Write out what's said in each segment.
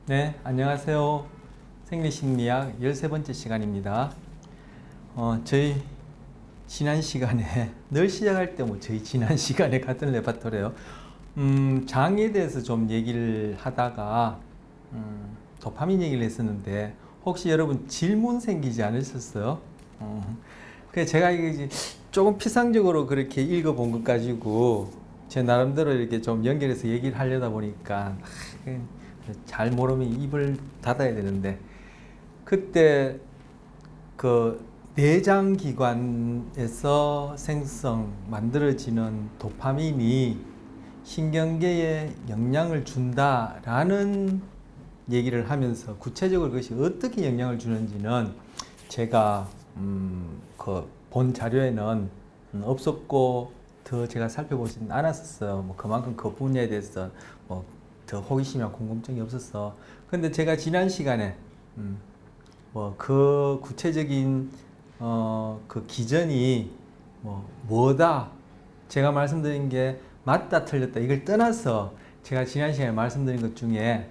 네, 안녕하세요. 생리심리학 13번째 시간입니다. 저희 지난 시간에 늘 시작할 때 저희 지난 시간에 같은 레파토리예요. 장에 대해서 좀 얘기를 하다가 도파민 얘기를 했었는데 혹시 여러분 질문 생기지 않으셨어요? 그래서 제가 이게 조금 피상적으로 그렇게 읽어본 것 가지고 제 나름대로 이렇게 좀 연결해서 얘기를 하려다 보니까 잘 모르면 입을 닫아야 되는데, 그때 그 내장기관에서 만들어지는 도파민이 신경계에 영향을 준다라는 얘기를 하면서 구체적으로 그것이 어떻게 영향을 주는지는 제가 본 자료에는 없었고 더 제가 살펴보지는 않았었어요. 그만큼 그 분야에 대해서 더 호기심이나 궁금증이 없었어. 근데 제가 지난 시간에 그 구체적인 그 기전이 뭐다, 제가 말씀드린 게 맞다 틀렸다 이걸 떠나서 제가 지난 시간에 말씀드린 것 중에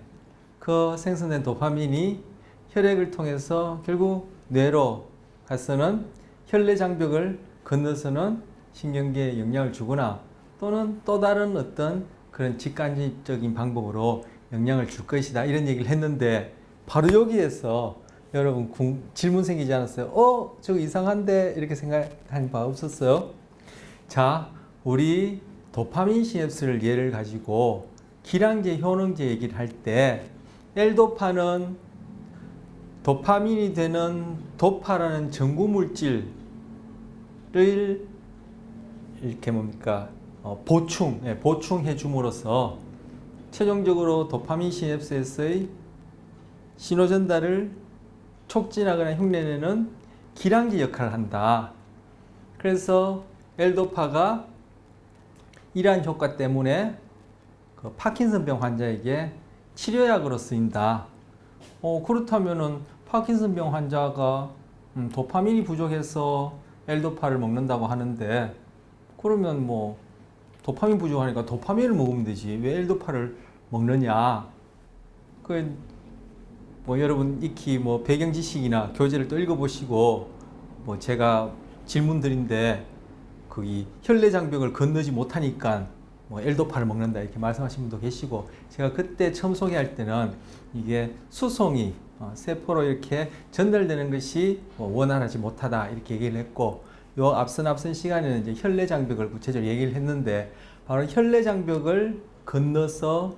그 생성된 도파민이 혈액을 통해서 결국 뇌로 가서는 혈내장벽을 건너서는 신경계에 영향을 주거나 또는 또 다른 어떤 그런 직간접적인 방법으로 영향을 줄 것이다, 이런 얘기를 했는데, 바로 여기에서 여러분 질문 생기지 않았어요? 저거 이상한데 이렇게 생각한 바 없었어요? 자, 우리 도파민 시냅스를 예를 가지고 기량제, 효능제 얘기를 할 때 L도파는 도파민이 되는 도파라는 전구물질을 이렇게 보충해 줌으로써 최종적으로 도파민 시냅스에서의 신호 전달을 촉진하거나 흉내내는 기량제 역할을 한다. 그래서 L도파가 이러한 효과 때문에 그 파킨슨병 환자에게 치료약으로 쓰인다. 그렇다면은 파킨슨병 환자가 도파민이 부족해서 L도파를 먹는다고 하는데, 그러면 도파민 부족하니까 도파민을 먹으면 되지 왜 L도파를 먹느냐. 여러분 익히 배경 지식이나 교재를 또 읽어보시고 제가 질문 드린데 거기 혈내장벽을 건너지 못하니까 L도파를 먹는다 이렇게 말씀하신 분도 계시고, 제가 그때 처음 소개할 때는 이게 수송이 세포로 이렇게 전달되는 것이 원활하지 못하다 이렇게 얘기를 했고, 요 앞선 시간에는 이제 혈내장벽을 구체적으로 얘기를 했는데, 바로 혈내장벽을 건너서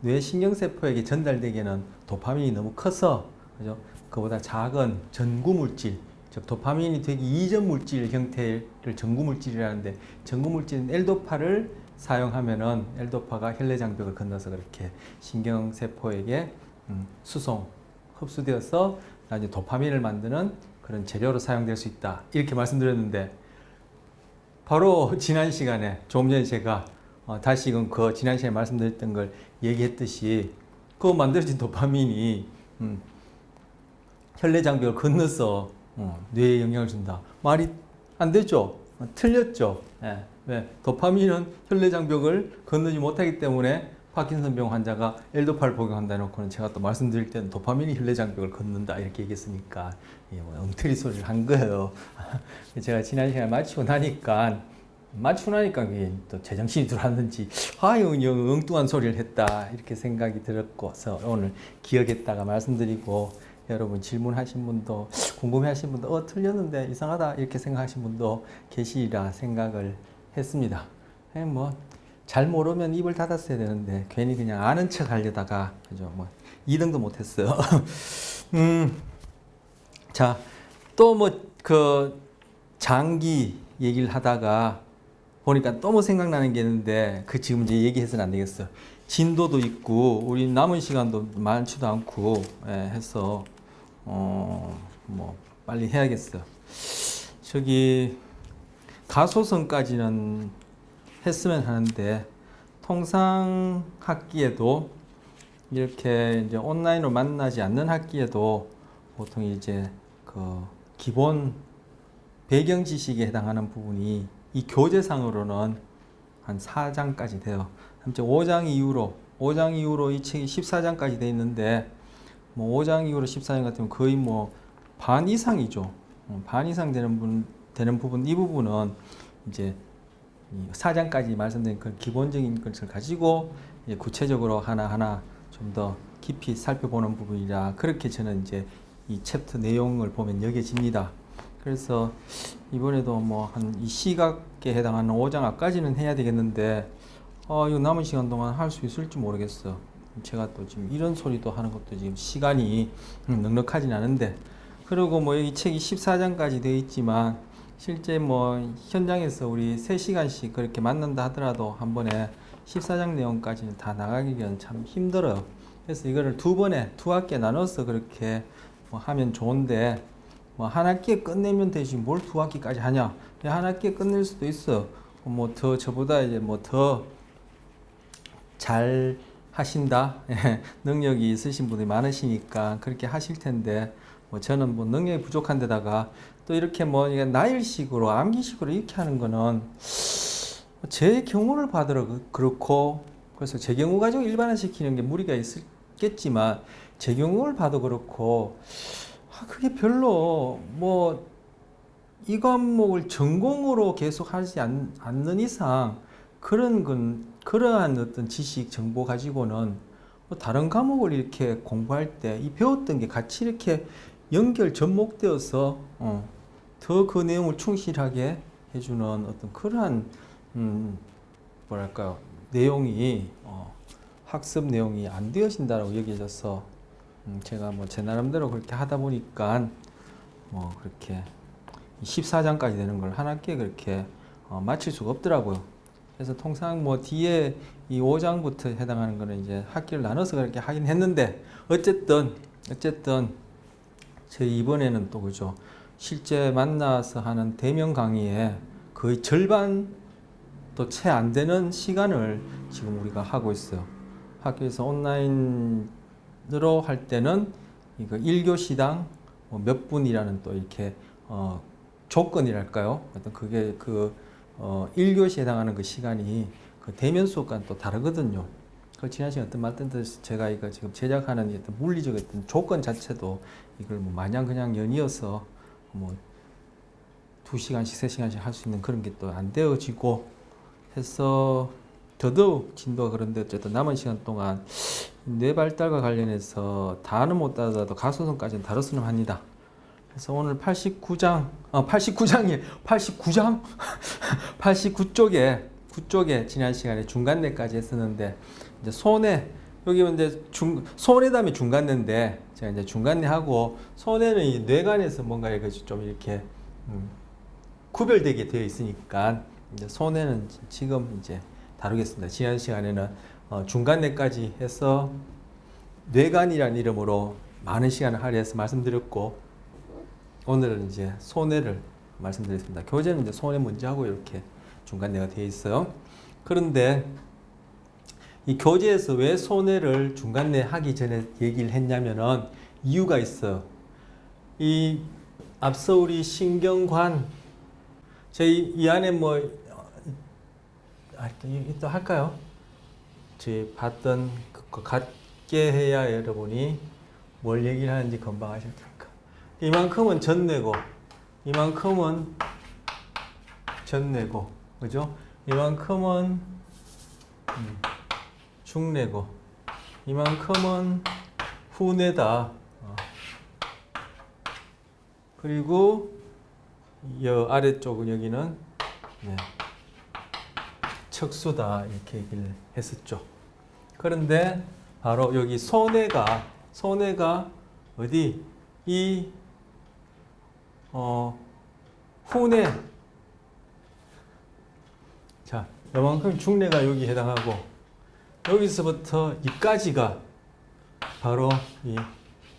뇌신경세포에게 전달되기에는 도파민이 너무 커서, 그죠? 그보다 작은 전구물질, 즉 도파민이 되기 이전 물질 형태를 전구물질이라는데, 전구물질인 L도파를 사용하면은 L도파가 혈내장벽을 건너서 그렇게 신경세포에게 흡수되어서 나중에 도파민을 만드는 그런 재료로 사용될 수 있다 이렇게 말씀드렸는데, 바로 지난 시간에 조금 전에 제가 다시금 그 지난 시간에 말씀드렸던 걸 얘기했듯이 그 만들어진 도파민이 혈내장벽을 건너서 뇌에 영향을 준다. 말이 안 되죠? 틀렸죠? 예. 왜? 도파민은 혈내장벽을 건너지 못하기 때문에 파킨슨병 환자가 L도파를 복용한다 해놓고는 제가 또 말씀드릴 때는 도파민이 혈내장벽을 걷는다 이렇게 얘기했으니까 엉터리 소리를 한 거예요. 제가 지난 시간에 마치고 나니까 또 제정신이 들어왔는지 엉뚱한 소리를 했다 이렇게 생각이 들었고서 오늘 기억했다가 말씀드리고, 여러분 질문하신 분도 궁금해하신 분도 틀렸는데 이상하다 이렇게 생각하신 분도 계시리라 생각을 했습니다. 잘 모르면 입을 닫았어야 되는데 괜히 그냥 아는 척 하려다가 그죠? 2등도 못했어요. 자, 또 그 장기 얘기를 하다가 보니까 또 생각나는 게 있는데 지금 이제 얘기해서는 안 되겠어. 진도도 있고 우리 남은 시간도 많지도 않고 해서 빨리 해야겠어. 저기 가소성까지는 했으면 하는데, 통상 학기에도 이렇게 이제 온라인으로 만나지 않는 학기에도 보통 이제 그 기본 배경 지식에 해당하는 부분이 이 교재상으로는 한 4장까지 돼요. 5장 이후로 5장 이후로 이 책이 14장까지 돼 있는데 뭐 5장 이후로 14장 같으면 거의 뭐 반 이상이죠. 반 이상 되는 부분, 이 부분은 이제 4장까지 말씀드린 그 기본적인 것을 가지고 구체적으로 하나하나 좀 더 깊이 살펴보는 부분이라 그렇게 저는 이제 이 챕터 내용을 보면 여겨집니다. 그래서 이번에도 뭐 한 이 시각에 해당하는 5장 앞까지는 해야 되겠는데 이거 남은 시간 동안 할 수 있을지 모르겠어. 제가 또 지금 이런 소리도 하는 것도 지금 시간이 넉넉하진 않은데, 그리고 뭐 여기 책이 14장까지 되어 있지만 실제 뭐 현장에서 우리 3시간씩 그렇게 만난다 하더라도 한 번에 14장 내용까지는 다 나가기는 참 힘들어요. 그래서 이거를 두 학기에 나눠서 그렇게 뭐 하면 좋은데, 뭐 한 학기에 끝내면 되지 뭘 두 학기까지 하냐. 한 학기에 끝낼 수도 있어. 뭐 더 저보다 이제 뭐 더 잘 하신다 능력이 있으신 분이 많으시니까 그렇게 하실 텐데, 뭐 저는 뭐 능력이 부족한 데다가 또 이렇게 뭐 나일식으로 암기식으로 이렇게 하는 거는 제 경우를 봐도 그렇고, 그래서 제 경우 가지고 일반화시키는 게 무리가 있겠지만 제 경우를 봐도 그렇고 그게 별로 뭐 이 과목을 전공으로 계속 하지 않는 이상 그러한 어떤 지식 정보 가지고는 뭐 다른 과목을 이렇게 공부할 때 이 배웠던 게 같이 이렇게 연결 접목되어서 더 그 내용을 충실하게 해주는 어떤 그러한 뭐랄까요, 내용이 학습 내용이 안 되어진다라고 여겨져서 제가 뭐 제 나름대로 그렇게 하다 보니까 뭐 그렇게 14장까지 되는 걸 한 학기에 그렇게 마칠 수가 없더라고요. 그래서 통상 뭐 뒤에 이 5장부터 해당하는 거는 이제 학기를 나눠서 그렇게 하긴 했는데, 어쨌든 저희 이번에는 또 그죠, 실제 만나서 하는 대면 강의에 거의 절반도 채 안 되는 시간을 지금 우리가 하고 있어요. 학교에서 온라인으로 할 때는 이거 1교시당 몇 분이라는 또 이렇게 조건이랄까요? 어떤 그게 1교시에 해당하는 그 시간이 그 대면 수업과는 또 다르거든요. 그 지난 시간 어떤 말씀드렸듯이 제가 이거 지금 제작하는 어떤 물리적 어떤 조건 자체도 이걸 뭐 마냥 그냥 연이어서 뭐 2시간씩 3시간씩 할 수 있는 그런 게 또 안 되어지고 해서 더더욱 진도가 그런데, 어쨌든 남은 시간 동안 뇌 발달과 관련해서 다는 못 따라도 가소성까지는 다뤘으면 합니다. 그래서 오늘 89장 89쪽에 지난 시간에 중간내까지 했었는데, 이제 손해, 여기 이제 손해 다음에 중간내인데 제가 이제 중간내 하고, 손해는 이 뇌관에서 뭔가 이렇게 좀 이렇게 구별되게 되어 있으니까 이제 손해는 지금 이제 다루겠습니다. 지난 시간에는 중간내까지 해서 뇌관이라는 이름으로 많은 시간을 할애해서 말씀드렸고, 오늘은 이제 손해를 말씀드리겠습니다. 교재는 이제 손해 문제하고 이렇게 중간내가 되어 있어요. 그런데 이 교재에서 왜 손해를 중간내 하기 전에 얘기를 했냐면은 이유가 있어요. 이 앞서 우리 신경관, 저희 이 안에 뭐 또 할까요? 저희 봤던 그 같게 해야 여러분이 뭘 얘기를 하는지 금방 아실 테니까. 이만큼은 전내고, 이만큼은 전내고, 그죠? 이만큼은 중내고, 이만큼은 후내다. 그리고 이 아래쪽은 여기는 척수다, 이렇게 얘기를 했었죠. 그런데 바로 여기 손해가 어디 이 후내, 자, 요만큼 중내가 여기 해당하고, 여기서부터 이까지가 바로 이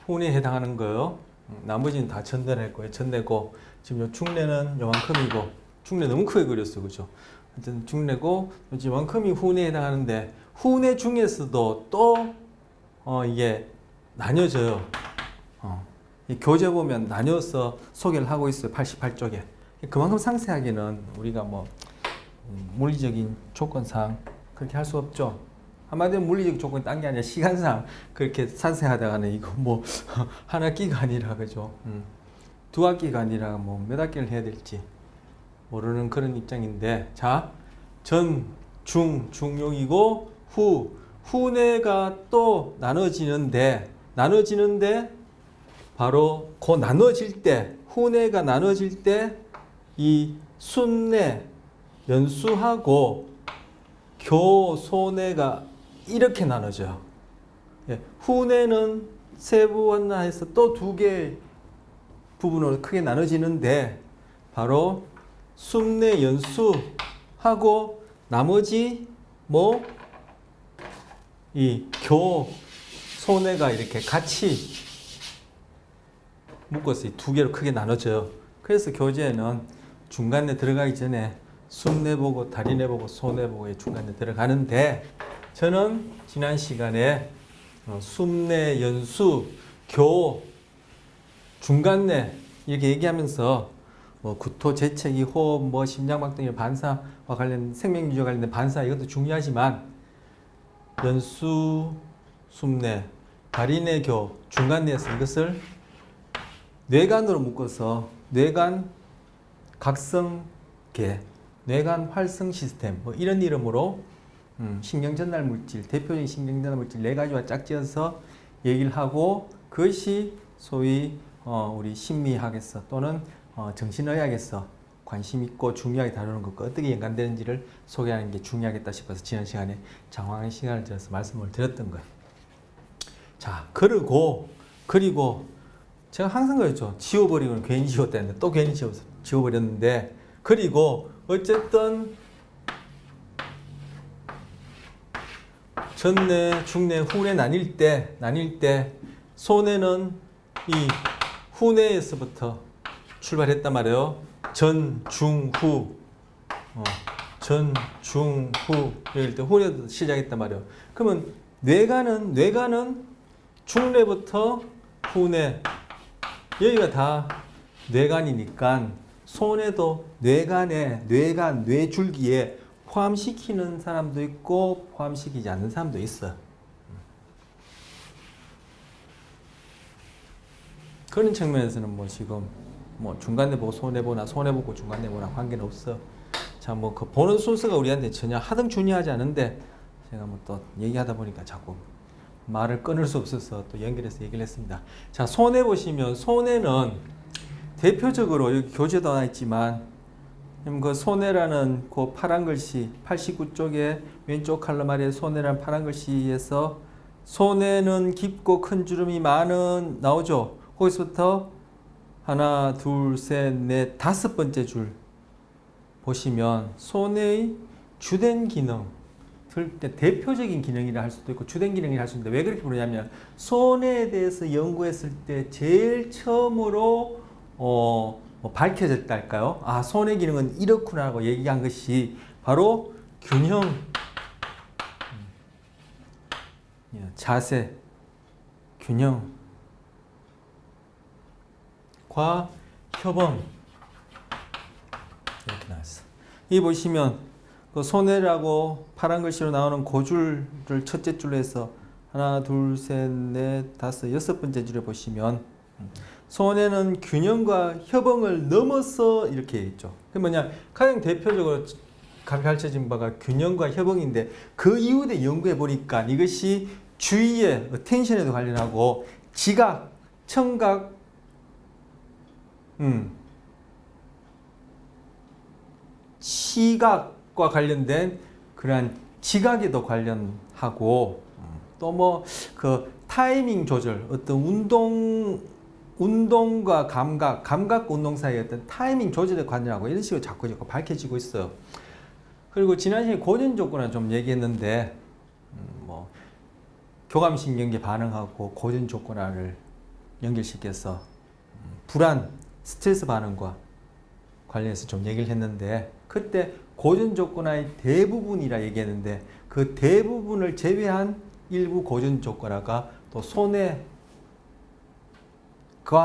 후내에 해당하는 거예요. 나머지는 다 전달할 거예요. 전내고, 지금 요 중내는 요만큼이고, 중내 너무 크게 그렸어, 그죠? 하여튼 중내고, 요만큼이 후내에 해당하는데, 후내 중에서도 또 이게 나뉘어져요. 이 교재 보면 나뉘어서 소개를 하고 있어요. 88쪽에. 그만큼 상세하게는 우리가 뭐 물리적인 조건상 그렇게 할 수 없죠. 한마디로 물리적 조건이 딴 게 아니라 시간상 그렇게 산생하다가는 이거 뭐 한 학기가 아니라 그죠. 두 학기가 아니라 뭐 몇 학기를 해야 될지 모르는 그런 입장인데, 자, 전, 중, 중용이고 후, 후내가 또 나눠지는데 바로 그 나눠질 때, 후내가 나눠질 때 이 순내, 연수하고 교소내가 이렇게 나눠져요. 예, 후내는 세부원화해서 또 두 개의 부분으로 크게 나눠지는데 바로 순내, 연수하고 나머지 뭐 이 교소내가 이렇게 같이 묶어서 이 두 개로 크게 나눠져요. 그래서 교재에는 중간에 들어가기 전에 순내 보고 다리내 보고 소내 보고 중간에 들어가는데, 저는 지난 시간에 순내, 연수, 교, 중간내 이렇게 얘기하면서 뭐 구토, 재채기, 호흡, 뭐 심장박동기, 반사와 관련 생명유지와 관련된 반사 이것도 중요하지만 연수, 순내, 다리내, 교, 중간내에서 이것을 뇌간으로 묶어서 뇌간 각성계, 뇌간 활성 시스템 뭐 이런 이름으로 신경전달 물질, 대표적인 신경전달 물질 4가지와 짝지어서 얘기를 하고, 그것이 소위 우리 심리학에서 또는 정신의학에서 관심 있고 중요하게 다루는 것과 어떻게 연관되는지를 소개하는 게 중요하겠다 싶어서 지난 시간에 장황한 시간을 들여서 말씀을 드렸던 거예요. 자, 그리고 제가 항상 그랬죠. 지워버리고는 괜히 지웠다 했는데 또 괜히 지워버렸는데, 그리고 어쨌든 전내, 중내, 후내 나뉠 때 소내는 이 후내에서부터 출발했단 말이에요. 전, 중, 후. 전, 중, 후. 이럴 때 후내부터 시작했단 말이에요. 그러면 뇌간은 중내부터 후내. 여기가 다 뇌간이니까 소내도 뇌간, 뇌줄기에 포함시키는 사람도 있고 포함시키지 않는 사람도 있어요. 그런 측면에서는 뭐 지금 뭐 중간내 보고 손해 보나 손해 보고 중간내 보나 관계는 없어. 자, 뭐 그 보는 순서가 우리한테 전혀 하등 중요하지 않은데 제가 뭐 또 얘기하다 보니까 자꾸 말을 끊을 수 없어서 또 연결해서 얘기를 했습니다. 자, 손해 보시면 손해는 대표적으로 여기 교재도 하나 있지만 그 손해라는 그 파란 글씨 89쪽에 왼쪽 칼럼 아래 손해라는 파란 글씨에서 손해는 깊고 큰 주름이 많은 나오죠. 거기서부터 하나, 둘, 셋, 넷, 5번째 줄 보시면 손해의 주된 기능, 대표적인 기능이라 할 수도 있고 주된 기능이라 할 수 있는데 왜 그렇게 부르냐면 손해에 대해서 연구했을 때 제일 처음으로 밝혀졌다 할까요? 아, 손해 기능은 이렇구나 하고 얘기한 것이 바로 균형, 자세, 균형과 협응 이렇게 나왔어. 이 보시면 그 손해라고 파란 글씨로 나오는 고줄을 첫째 줄로 해서 하나, 둘, 셋, 넷, 다섯, 6번째 줄에 보시면 손해는 균형과 협응을 넘어서 이렇게 있죠. 그 뭐냐, 가장 대표적으로 가르쳐진 바가 균형과 협응인데 그 이후에 연구해 보니까 이것이 주의의 텐션에도 관련하고 지각, 청각, 시각과 관련된 그러한 지각에도 관련하고 또 뭐 그 타이밍 조절, 어떤 운동과 감각과 운동 사이의 어떤 타이밍 조절에 관련하고 이런 식으로 자꾸 밝혀지고 있어요. 그리고 지난 시간에 고전 조건을 좀 얘기했는데 뭐 교감신경계 반응하고 고전 조건을 연결시켜서 불안, 스트레스 반응과 관련해서 좀 얘기를 했는데 그때 고전 조건의 대부분이라 얘기했는데 그 대부분을 제외한 일부 고전 조건화가 또 손해과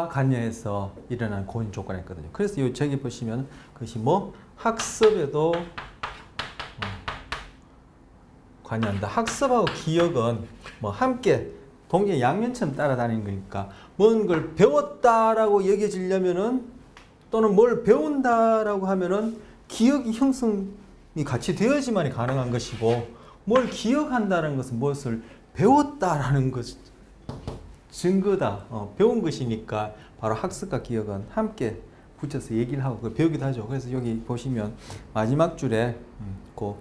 관련해서 일어난 고전 조건이 있거든요. 그래서 이 저기 보시면 그것이 뭐 학습에도 관여한다. 학습하고 기억은 뭐 함께 동시에 양면처럼 따라다니는 거니까 뭔 걸 배웠다라고 여겨지려면은 또는 뭘 배운다라고 하면은 기억이 형성이 같이 되어야지만이 가능한 것이고 뭘 기억한다는 것은 무엇을 배웠다라는 것 증거다. 배운 것이니까 바로 학습과 기억은 함께 붙여서 얘기를 하고 배우기도 하죠. 그래서 여기 보시면 마지막 줄에 그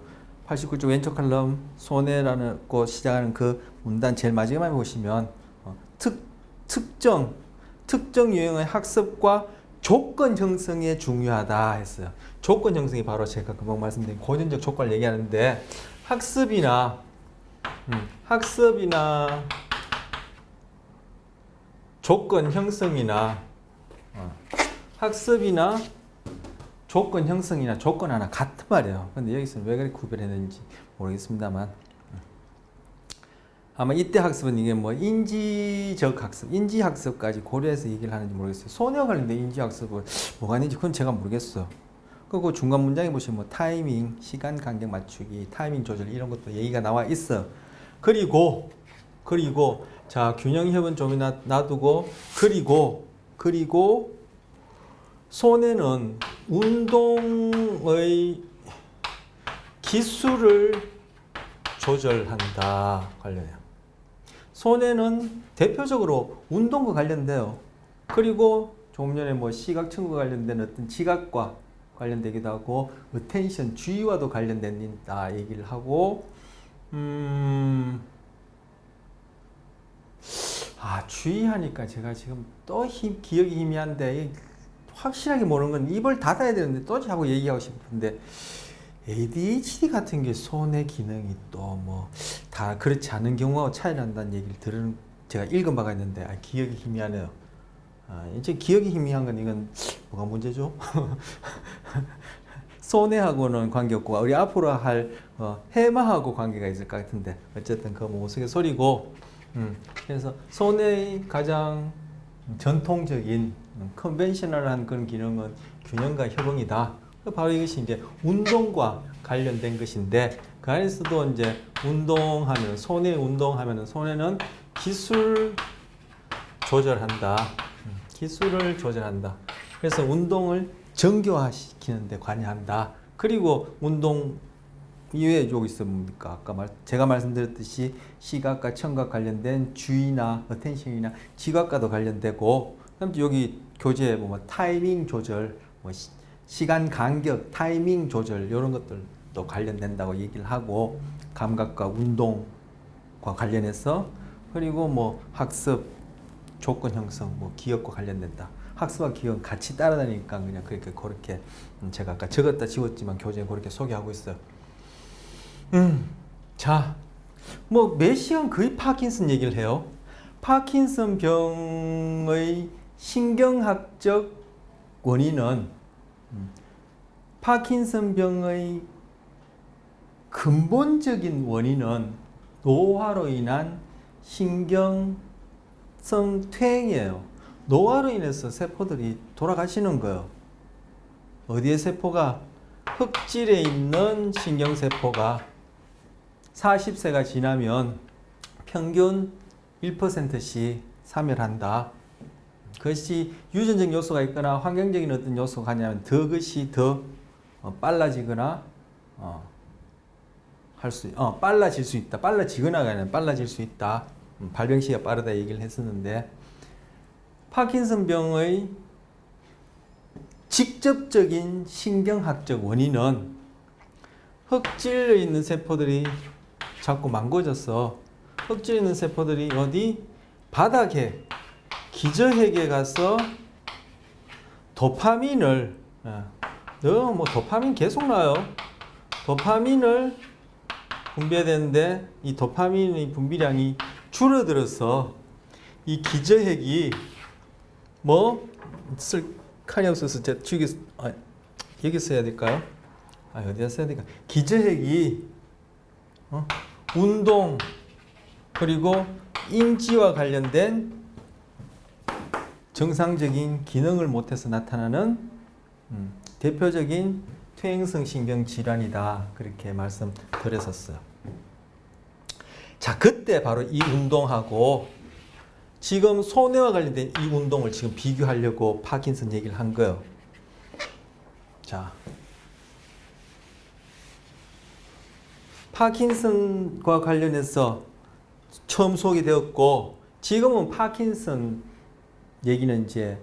89쪽 왼쪽 칼럼 손해라는 거 시작하는 그 문단 제일 마지막에 보시면 특정 유형의 학습과 조건 형성에 중요하다 했어요. 조건 형성이 바로 제가 금방 말씀드린 고전적 조건을 얘기하는데 학습이나 조건 형성이나 학습이나 조건 형성이나 조건 하나 같은 말이에요. 근데 여기서는 왜 그렇게 구별했는지 모르겠습니다만 아마 이때 학습은 이게 뭐 인지적 학습, 인지학습까지 고려해서 얘기를 하는지 모르겠어요. 손해와 관련된 인지학습을 뭐가 있는지 그건 제가 모르겠어요. 그리고 중간 문장에 보시면 뭐 타이밍, 시간 간격 맞추기, 타이밍 조절 이런 것도 얘기가 나와 있어. 그리고 자 균형 협은 좀 놔두고 그리고 손해는 운동의 기술을 조절한다 관련해요. 손해는 대표적으로 운동과 관련돼요. 그리고 조금 전에 뭐 시각 청구와 관련된 어떤 지각과 관련되기도 하고 어텐션 주의와도 관련된다 얘기를 하고 주의하니까 제가 지금 또 기억이 희미한데 확실하게 모르는 건 입을 닫아야 되는데 또 자꾸 얘기하고 싶은데 ADHD 같은 게 손의 기능이 또 뭐 다 그렇지 않은 경우하고 차이 난다는 얘기를 들은 제가 읽은 바가 있는데 기억이 희미하네요. 이제 기억이 희미한 건 이건 뭐가 문제죠? 손해하고는 관계없고 우리 앞으로 할 해마하고 관계가 있을 것 같은데 어쨌든 그 뭐 우스갯소리고 그래서 손해의 가장 전통적인 컨벤셔널한 그런 기능은 균형과 협응이다. 바로 이것이 이제 운동과 관련된 것인데 그 안에서도 이제 운동하면 손해 운동하면은 손해는 기술 조절한다. 기술을 조절한다. 그래서 운동을 정교화시키는 데 관여한다. 그리고 운동 이외에 여기 있어 뭡니까? 아까 제가 말씀드렸듯이 시각과 청각 관련된 주의나 어텐션이나 지각과도 관련되고 그다음에 여기 교재에 보면 타이밍 조절, 뭐 시간 간격, 타이밍 조절 이런 것들도 관련된다고 얘기를 하고 감각과 운동과 관련해서 그리고 뭐 학습, 조건 형성, 뭐 기억과 관련된다. 학습과 기억은 같이 따라다니니까 그냥 그렇게 제가 아까 적었다 지웠지만 교재에 그렇게 소개하고 있어요. 자, 뭐 매 시간 거의 파킨슨 얘기를 해요. 파킨슨 병의 신경학적 원인은 파킨슨 병의 근본적인 원인은 노화로 인한 신경성 퇴행이에요. 노화로 인해서 세포들이 돌아가시는 거예요. 어디에 세포가? 흑질에 있는 신경세포가 40세가 지나면 평균 1%씩 사멸한다. 그것이 유전적 요소가 있거나 환경적인 어떤 요소가 있냐면 그것이 더 빨라지거나 빨라질 수 있다. 빨라지거나가 아니라 빨라질 수 있다. 발병 시기가 빠르다 얘기를 했었는데 파킨슨 병의 직접적인 신경학적 원인은 흑질에 있는 세포들이 자꾸 망가져서 흑질에 있는 세포들이 어디? 바닥에 기저핵에 가서 도파민을 뭐 도파민 계속 나요. 도파민을 분비해야 되는데 이 도파민의 분비량이 줄어들어서 이 기저핵이 뭐 칸이 없어서 제가 여기 써야 될까요? 어디다 써야 될까? 기저핵이 운동 그리고 인지와 관련된 정상적인 기능을 못해서 나타나는 대표적인 퇴행성 신경 질환이다. 그렇게 말씀드렸었어요. 자, 그때 바로 이 운동하고 지금 손해와 관련된 이 운동을 지금 비교하려고 파킨슨 얘기를 한 거예요. 자, 파킨슨과 관련해서 처음 소개되었고, 지금은 파킨슨 얘기는 이제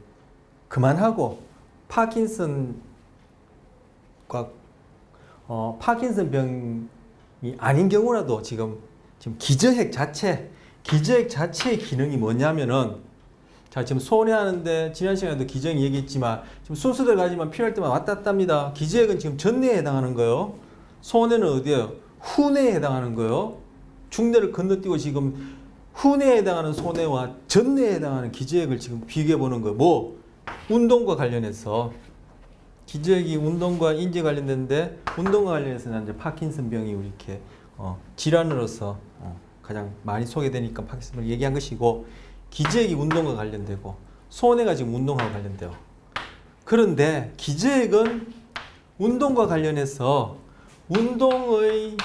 그만하고 파킨슨과 파킨슨 병이 아닌 경우라도 지금 기저핵 자체의 기능이 뭐냐면은, 자, 지금 손해하는데 지난 시간에도 기저핵 얘기했지만 지금 순서대로 가지만 필요할 때만 왔다 갔다 합니다. 기저핵은 지금 전내에 해당하는 거예요. 손해는 어디예요? 후내에 해당하는 거예요. 중내를 건너뛰고 지금 후내에 해당하는 손해와 전내에 해당하는 기저핵을 지금 비교해 보는 거예요. 뭐? 운동과 관련해서. 기저핵이 운동과 인제 관련된데, 운동과 관련해서는 이제 파킨슨 병이 이렇게 질환으로서 가장 많이 소개되니까 파킨슨 병을 얘기한 것이고, 기저핵이 운동과 관련되고 손해가 지금 운동하고 관련돼요. 그런데 기저핵은 운동과 관련해서 운동의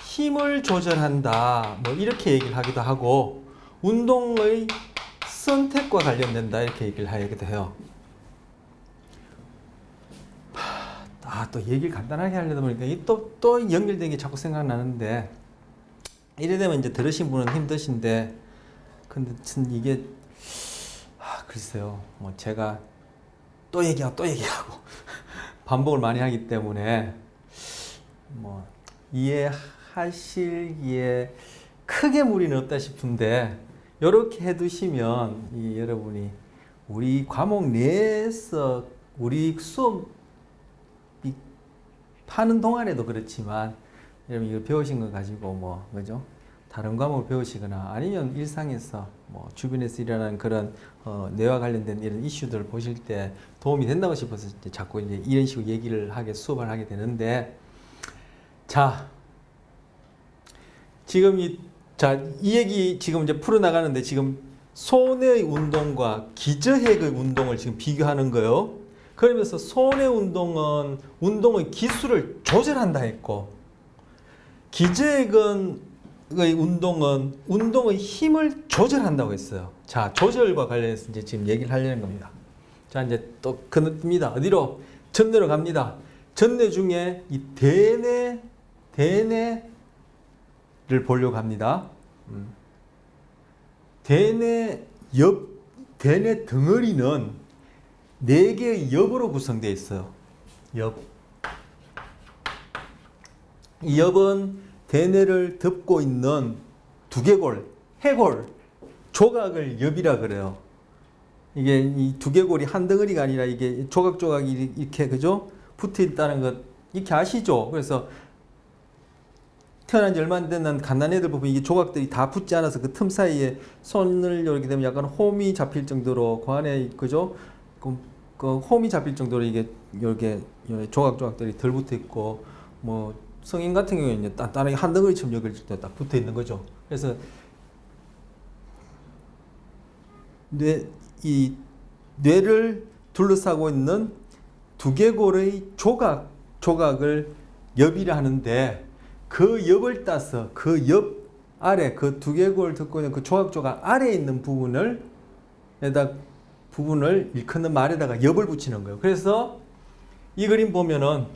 힘을 조절한다, 뭐 이렇게 얘기를 하기도 하고, 운동의 선택과 관련된다, 이렇게 얘기를 하기도 해요. 또 얘기를 간단하게 하려다 보니까 또 연결된 게 자꾸 생각나는데, 이래 되면 이제 들으신 분은 힘드신데, 근데 이게 글쎄요, 뭐 제가 또 얘기하고 반복을 많이 하기 때문에 뭐 이해하시기에 크게 무리는 없다 싶은데, 이렇게 해두시면 여러분이 우리 과목 내에서 우리 수업 하는 동안에도 그렇지만, 여러분 이거 배우신 거 가지고 뭐 그죠? 다른 과목을 배우시거나 아니면 일상에서 뭐 주변에서 일어나는 그런 뇌와 관련된 이런 이슈들을 보실 때 도움이 된다고 싶어서 이제 자꾸 이제 이런 식으로 얘기를 수업을 하게 되는데, 자, 지금 이 얘기 지금 이제 풀어나가는데, 지금 손의 운동과 기저핵의 운동을 지금 비교하는 거예요. 그러면서 손의 운동은 운동의 기술을 조절한다 했고, 기저핵의 운동은 운동의 힘을 조절한다고 했어요. 자, 조절과 관련해서 이제 지금 얘기를 하려는 겁니다. 자, 이제 또 건너뜁니다. 어디로? 전내로 갑니다. 전내 중에 이 대뇌를 보려고 합니다. 대뇌 덩어리는 4개의 엽으로 구성되어 있어요. 엽. 이 엽은 대뇌를 덮고 있는 두개골, 해골, 조각을 엽이라 그래요. 이게 이 두개골이 한 덩어리가 아니라 이게 조각조각이 이렇게, 그죠? 붙어 있다는 것, 이렇게 아시죠? 그래서 태어난 지 얼마 안 되는 갓난애들 보면 이게 조각들이 다 붙지 않아서 그 틈 사이에 손을 이렇게 되면 약간 홈이 잡힐 정도로 그 안에, 그죠? 그 홈이 잡힐 정도로 이게 이렇게 조각조각들이 덜 붙어 있고, 뭐 성인 같은 경우에는 이제 단단하게 한 덩어리처럼 여기 딱 붙어 있는 거죠. 그래서 뇌를 둘러싸고 있는 두개골의 조각을 엽이라 하는데, 그 엽을 따서 그 엽 아래, 그 두개골 듣고 있는 그 조각 아래에 있는 부분을 일컫는 말에다가 엽을 붙이는 거예요. 그래서 이 그림 보면은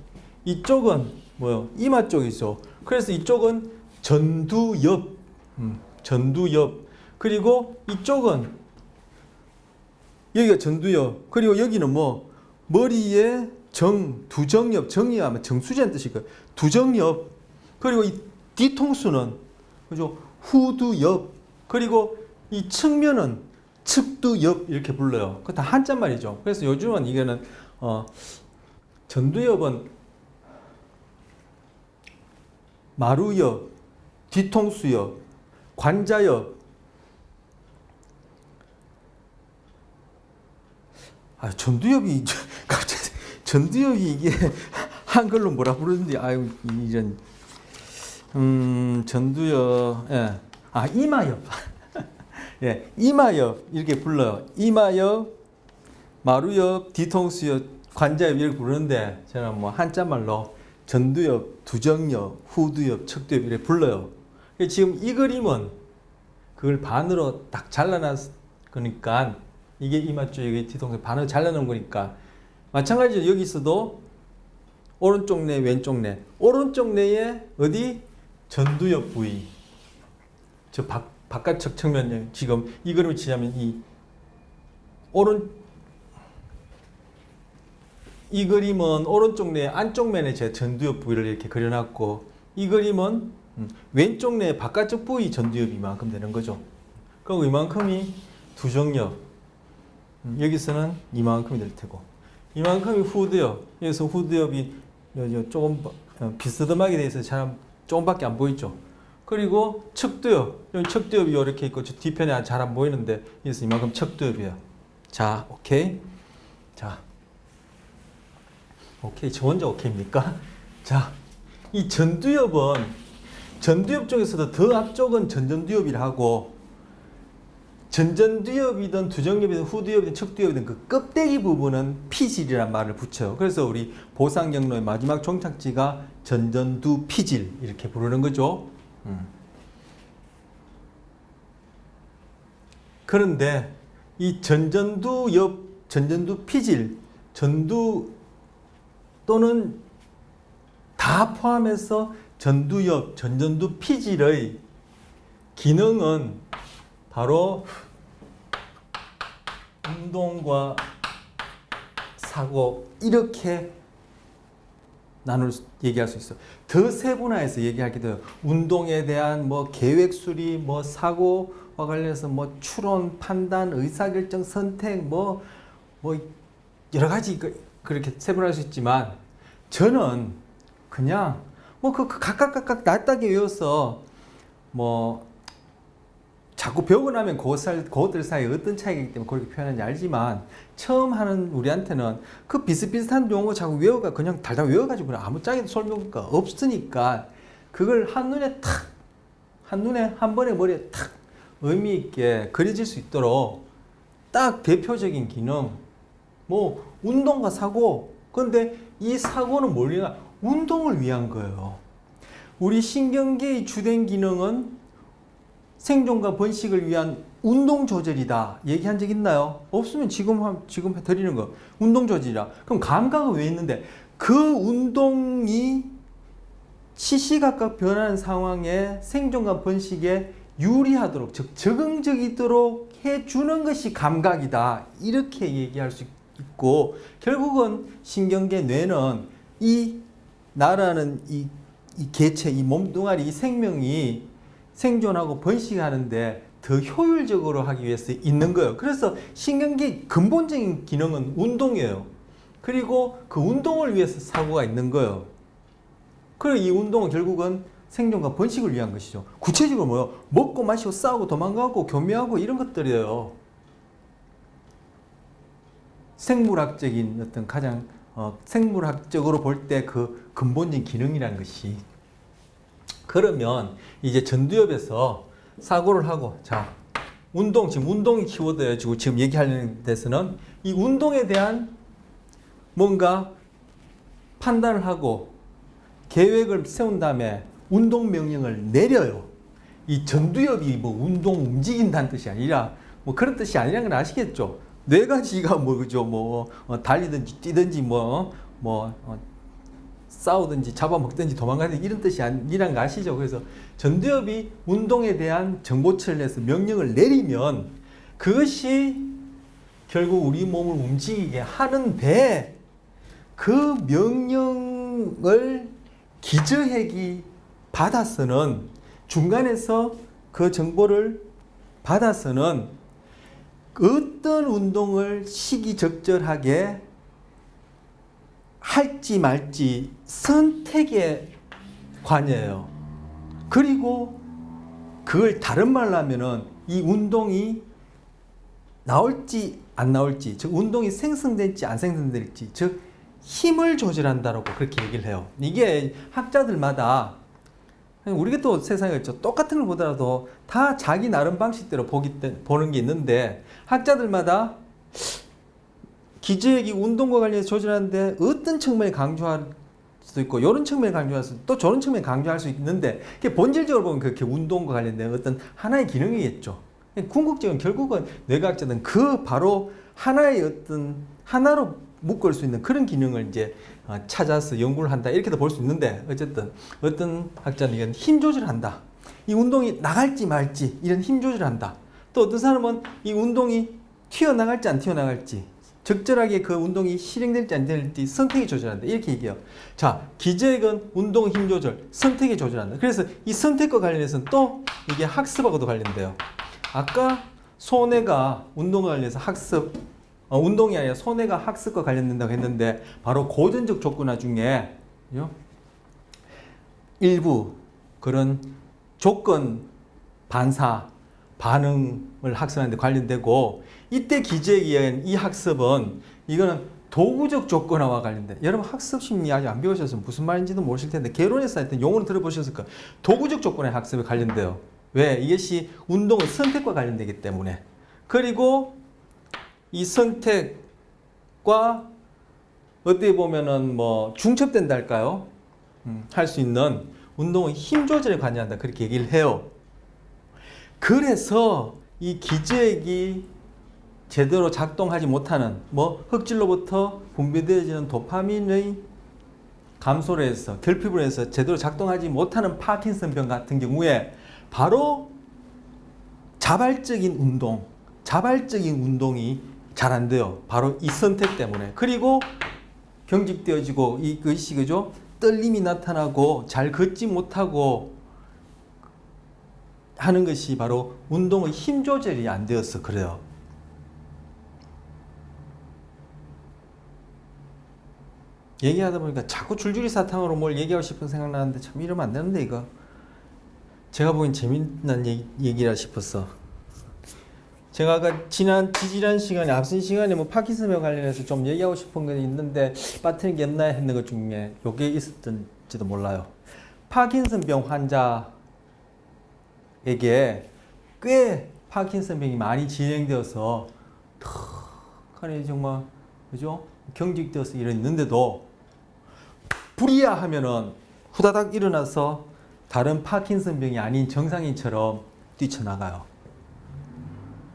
이쪽은 뭐요? 이마 쪽이죠. 그래서 이쪽은 전두엽, 전두엽. 그리고 이쪽은 여기가 전두엽. 그리고 여기는 뭐 머리에 두정엽, 정이 아마 정수지란 뜻일 거예요. 두정엽. 그리고 이 뒤통수는, 그죠? 후두엽. 그리고 이 측면은 측두엽, 이렇게 불러요. 그거 다 한자 말이죠. 그래서 요즘은 이거는 전두엽은 마루엽, 뒤통수엽, 관자엽. 전두엽이 갑자기 전두엽이 이게 한글로 뭐라 부르는지, 아유 이런 전두엽, 예. 이마엽. 예, 이마엽 이렇게 불러요. 이마엽, 마루엽, 뒤통수엽, 관자엽 이렇게 부르는데, 저는 뭐 한자말로 전두엽, 두정엽, 후두엽, 측두엽 이렇게 불러요. 지금 이 그림은 그걸 반으로 딱 잘라놨 거니까 이게 이마 쪽 여기 뒤통수 반으로 잘라놓은 거니까 마찬가지로 여기서도 오른쪽 뇌 왼쪽 뇌 오른쪽 뇌에 어디 전두엽 부위 저 바깥쪽 측면에 지금 이 그림을 치자면 이 그림은 오른쪽 뇌 안쪽 면에 제 전두엽 부위를 이렇게 그려놨고 이 그림은 왼쪽 뇌 바깥쪽 부위 전두엽이 이만큼 되는 거죠. 그리고 이만큼이 두정엽 여기서는 이만큼이 될 테고 이만큼이 후두엽 여기서 후두엽이 조금 비스듬하게 돼 있어서 잘 조금밖에 안 보이죠. 그리고 척두엽 여기 척두엽이 이렇게 있고 저 뒤편에 잘 안 보이는데 여기서 이만큼 척두엽이에요. 자 오케이 자 오케이 저 혼자 오케이입니까? 자 이 전두엽은 전두엽 중에서도 더 앞쪽은 전전두엽이라 하고 전전두엽이든 두정엽이든 후두엽이든 척두엽이든 그 껍데기 부분은 피질이란 말을 붙여요. 그래서 우리 보상경로의 마지막 종착지가 전전두 피질 이렇게 부르는 거죠. 그런데 이 전전두엽, 전전두 피질, 전두 또는 다 포함해서 전두엽, 전전두 피질의 기능은 바로 운동과 사고 이렇게 얘기할 수 있어요. 더 세분화해서 얘기하기도 해요. 운동에 대한 뭐 계획 수립, 뭐 사고와 관련해서 뭐 추론, 판단, 의사결정, 선택, 뭐 여러 가지 그렇게 세분화할 수 있지만 저는 그냥 뭐 각각 낯다게 외워서 뭐 자꾸 배우고 나면 그것들 사이에 어떤 차이가 있기 때문에 그렇게 표현하는지 알지만 처음 하는 우리한테는 그 비슷비슷한 용어 자꾸 외워가 그냥 달달 외워가지고 그냥 아무짝에도 설명가 없으니까 그걸 한눈에 한 번에 머리에 탁 의미 있게 그려질 수 있도록 딱 대표적인 기능 뭐 운동과 사고 근데 이 사고는 뭘 위한 운동을 위한 거예요. 우리 신경계의 주된 기능은 생존과 번식을 위한 운동 조절이다. 얘기한 적 있나요? 없으면 지금 드리는 거. 운동 조절이다. 그럼 감각은 왜 있는데 그 운동이 시시각각 변하는 상황에 생존과 번식에 유리하도록 즉 적응적이도록 해주는 것이 감각이다. 이렇게 얘기할 수 있고 결국은 신경계 뇌는 이 나라는 이 개체, 이 몸뚱아리, 이 생명이 생존하고 번식하는데 더 효율적으로 하기 위해서 있는 거예요. 그래서 신경계 근본적인 기능은 운동이에요. 그리고 그 운동을 위해서 사고가 있는 거예요. 그리고 이 운동은 결국은 생존과 번식을 위한 것이죠. 구체적으로 뭐요? 먹고 마시고 싸우고 도망가고 교미하고 이런 것들이에요. 생물학적인 어떤 가장 생물학적으로 볼 때 그 근본적인 기능이라는 것이 그러면 이제 전두엽에서 사고를 하고 자 운동 지금 운동이 키워드여가지고 지금 얘기하는 데서는 이 운동에 대한 뭔가 판단을 하고 계획을 세운 다음에 운동 명령을 내려요. 이 전두엽이 뭐 운동 움직인다는 뜻이 아니라 뭐 그런 뜻이 아니라는 건 아시겠죠? 뇌가 지가 뭐 그죠 뭐 달리든지 뛰든지 싸우든지 잡아먹든지 도망가든지 이런 뜻이 아니란 거 아시죠? 그래서 전두엽이 운동에 대한 정보처리를 해서 명령을 내리면 그것이 결국 우리 몸을 움직이게 하는데 그 명령을 기저핵이 받아서는 중간에서 그 정보를 받아서는 어떤 운동을 시기적절하게 할지 말지 선택에 관여해요. 그리고 그걸 다른 말로 하면은 이 운동이 나올지 안 나올지, 즉 운동이 생성될지 안 생성될지, 즉 힘을 조절한다라고 그렇게 얘기를 해요. 이게 학자들마다 우리가 또 세상에 있죠. 똑같은 걸 보더라도 다 자기 나름 방식대로 보는 게 있는데 학자들마다 기저핵이 운동과 관련해서 조절하는데 어떤 측면에 강조할 수도 있고 이런 측면을 강조할 수, 또 저런 측면을 강조할 수 있는데 그게 본질적으로 보면 그렇게 운동과 관련된 어떤 하나의 기능이겠죠. 궁극적인 결국은 뇌과학자들은 그 바로 하나의 어떤 하나로 묶을 수 있는 그런 기능을 이제 찾아서 연구를 한다 이렇게도 볼 수 있는데 어쨌든 어떤 학자는 이건 힘 조절한다. 이 운동이 나갈지 말지 이런 힘 조절한다. 또 어떤 사람은 이 운동이 튀어나갈지 안 튀어나갈지 적절하게 그 운동이 실행될지 안 될지 선택이 조절한다. 이렇게 얘기해요. 자, 기저액은 운동 힘 조절, 선택이 조절한다. 그래서 이 선택과 관련해서는 또 이게 학습하고도 관련돼요. 아까 손해가 운동과 관련해서 학습, 운동이 아니라 손해가 학습과 관련된다고 했는데 바로 고전적 조건화 중에 일부 그런 조건 반사, 반응을 학습하는 데 관련되고 이때 기저에 의한 이 학습은 이거는 도구적 조건화와 관련돼. 여러분 학습 심리 아직 안 배우셔서 무슨 말인지도 모르실 텐데 개론에서 하여튼 용어를 들어보셨을 거예요. 도구적 조건의 학습에 관련돼요. 왜? 이것이 운동의 선택과 관련되기 때문에. 그리고 이 선택과 어떻게 보면은 뭐 중첩된다 할까요? 할 수 있는 운동의 힘 조절에 관여한다. 그렇게 얘기를 해요. 그래서 이 기저액이 제대로 작동하지 못하는 뭐 흑질로부터 분비되어지는 도파민의 감소를 해서 결핍을 해서 제대로 작동하지 못하는 파킨슨병 같은 경우에 바로 자발적인 운동이 잘 안 돼요. 바로 이 선택 때문에. 그리고 경직되어지고 이것이 그죠? 떨림이 나타나고 잘 걷지 못하고 하는 것이 바로 운동의 힘 조절이 안 되어서 그래요. 얘기하다 보니까 자꾸 줄줄이 사탕으로 뭘 얘기하고 싶은 생각나는데 참 이러면 안 되는데 이거. 제가 보기엔 재밌는 얘기라 싶었어. 제가 아까 지지난 시간에 앞선 시간에 뭐 파킨슨병 관련해서 좀 얘기하고 싶은 게 있는데 빠뜨린 게 없나 했는 것 중에 요게 있었던지도 몰라요. 파킨슨병 환자에게 꽤 파킨슨병이 많이 진행되어서 턱하니 정말 그죠? 경직되어서 이랬는데도 불이야 하면은 후다닥 일어나서 다른 파킨슨병이 아닌 정상인처럼 뛰쳐나가요.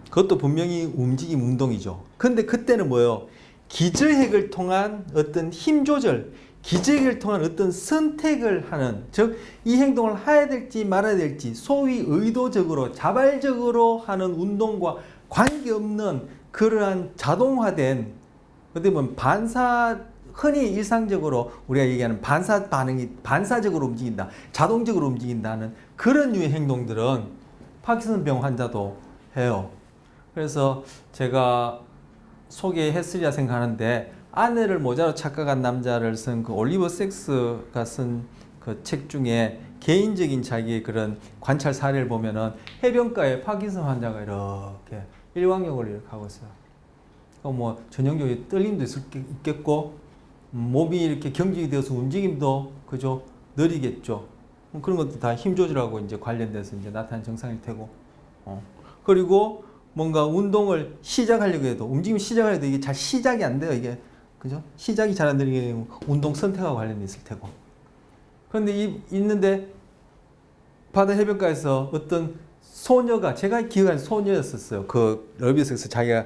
그것도 분명히 움직임 운동이죠. 근데 그때는 뭐예요? 기저핵을 통한 어떤 힘 조절, 기저핵을 통한 어떤 선택을 하는, 즉 이 행동을 해야 될지 말아야 될지 소위 의도적으로 자발적으로 하는 운동과 관계없는 그러한 자동화된 어떻게 보면 흔히 일상적으로 우리가 얘기하는 반사 반응이 반사적으로 움직인다, 자동적으로 움직인다는 그런 류의 행동들은 파킨슨병 환자도 해요. 그래서 제가 소개했으리라 생각하는데 아내를 모자로 착각한 남자를 쓴 그 올리버 섹스가 쓴 그 책 중에 개인적인 자기의 그런 관찰 사례를 보면은 해변가에 파킨슨 환자가 이렇게 일광욕을 이렇게 하고 있어요. 뭐 전형적인 떨림도 있겠고 몸이 이렇게 경직이 되어서 움직임도 그죠 느리겠죠. 그런 것도 다 힘 조절하고 이제 관련돼서 이제 나타나는 증상일 테고. 그리고 뭔가 운동을 시작하려고 해도 움직임 시작하려고 해도 이게 잘 시작이 안 돼요. 이게 그죠? 시작이 잘 안 되는 게 운동 선택과 관련돼 있을 테고. 그런데 있는데 바다 해변가에서 어떤 소녀가 제가 기억하는 소녀였었어요. 그 러비스에서 자기가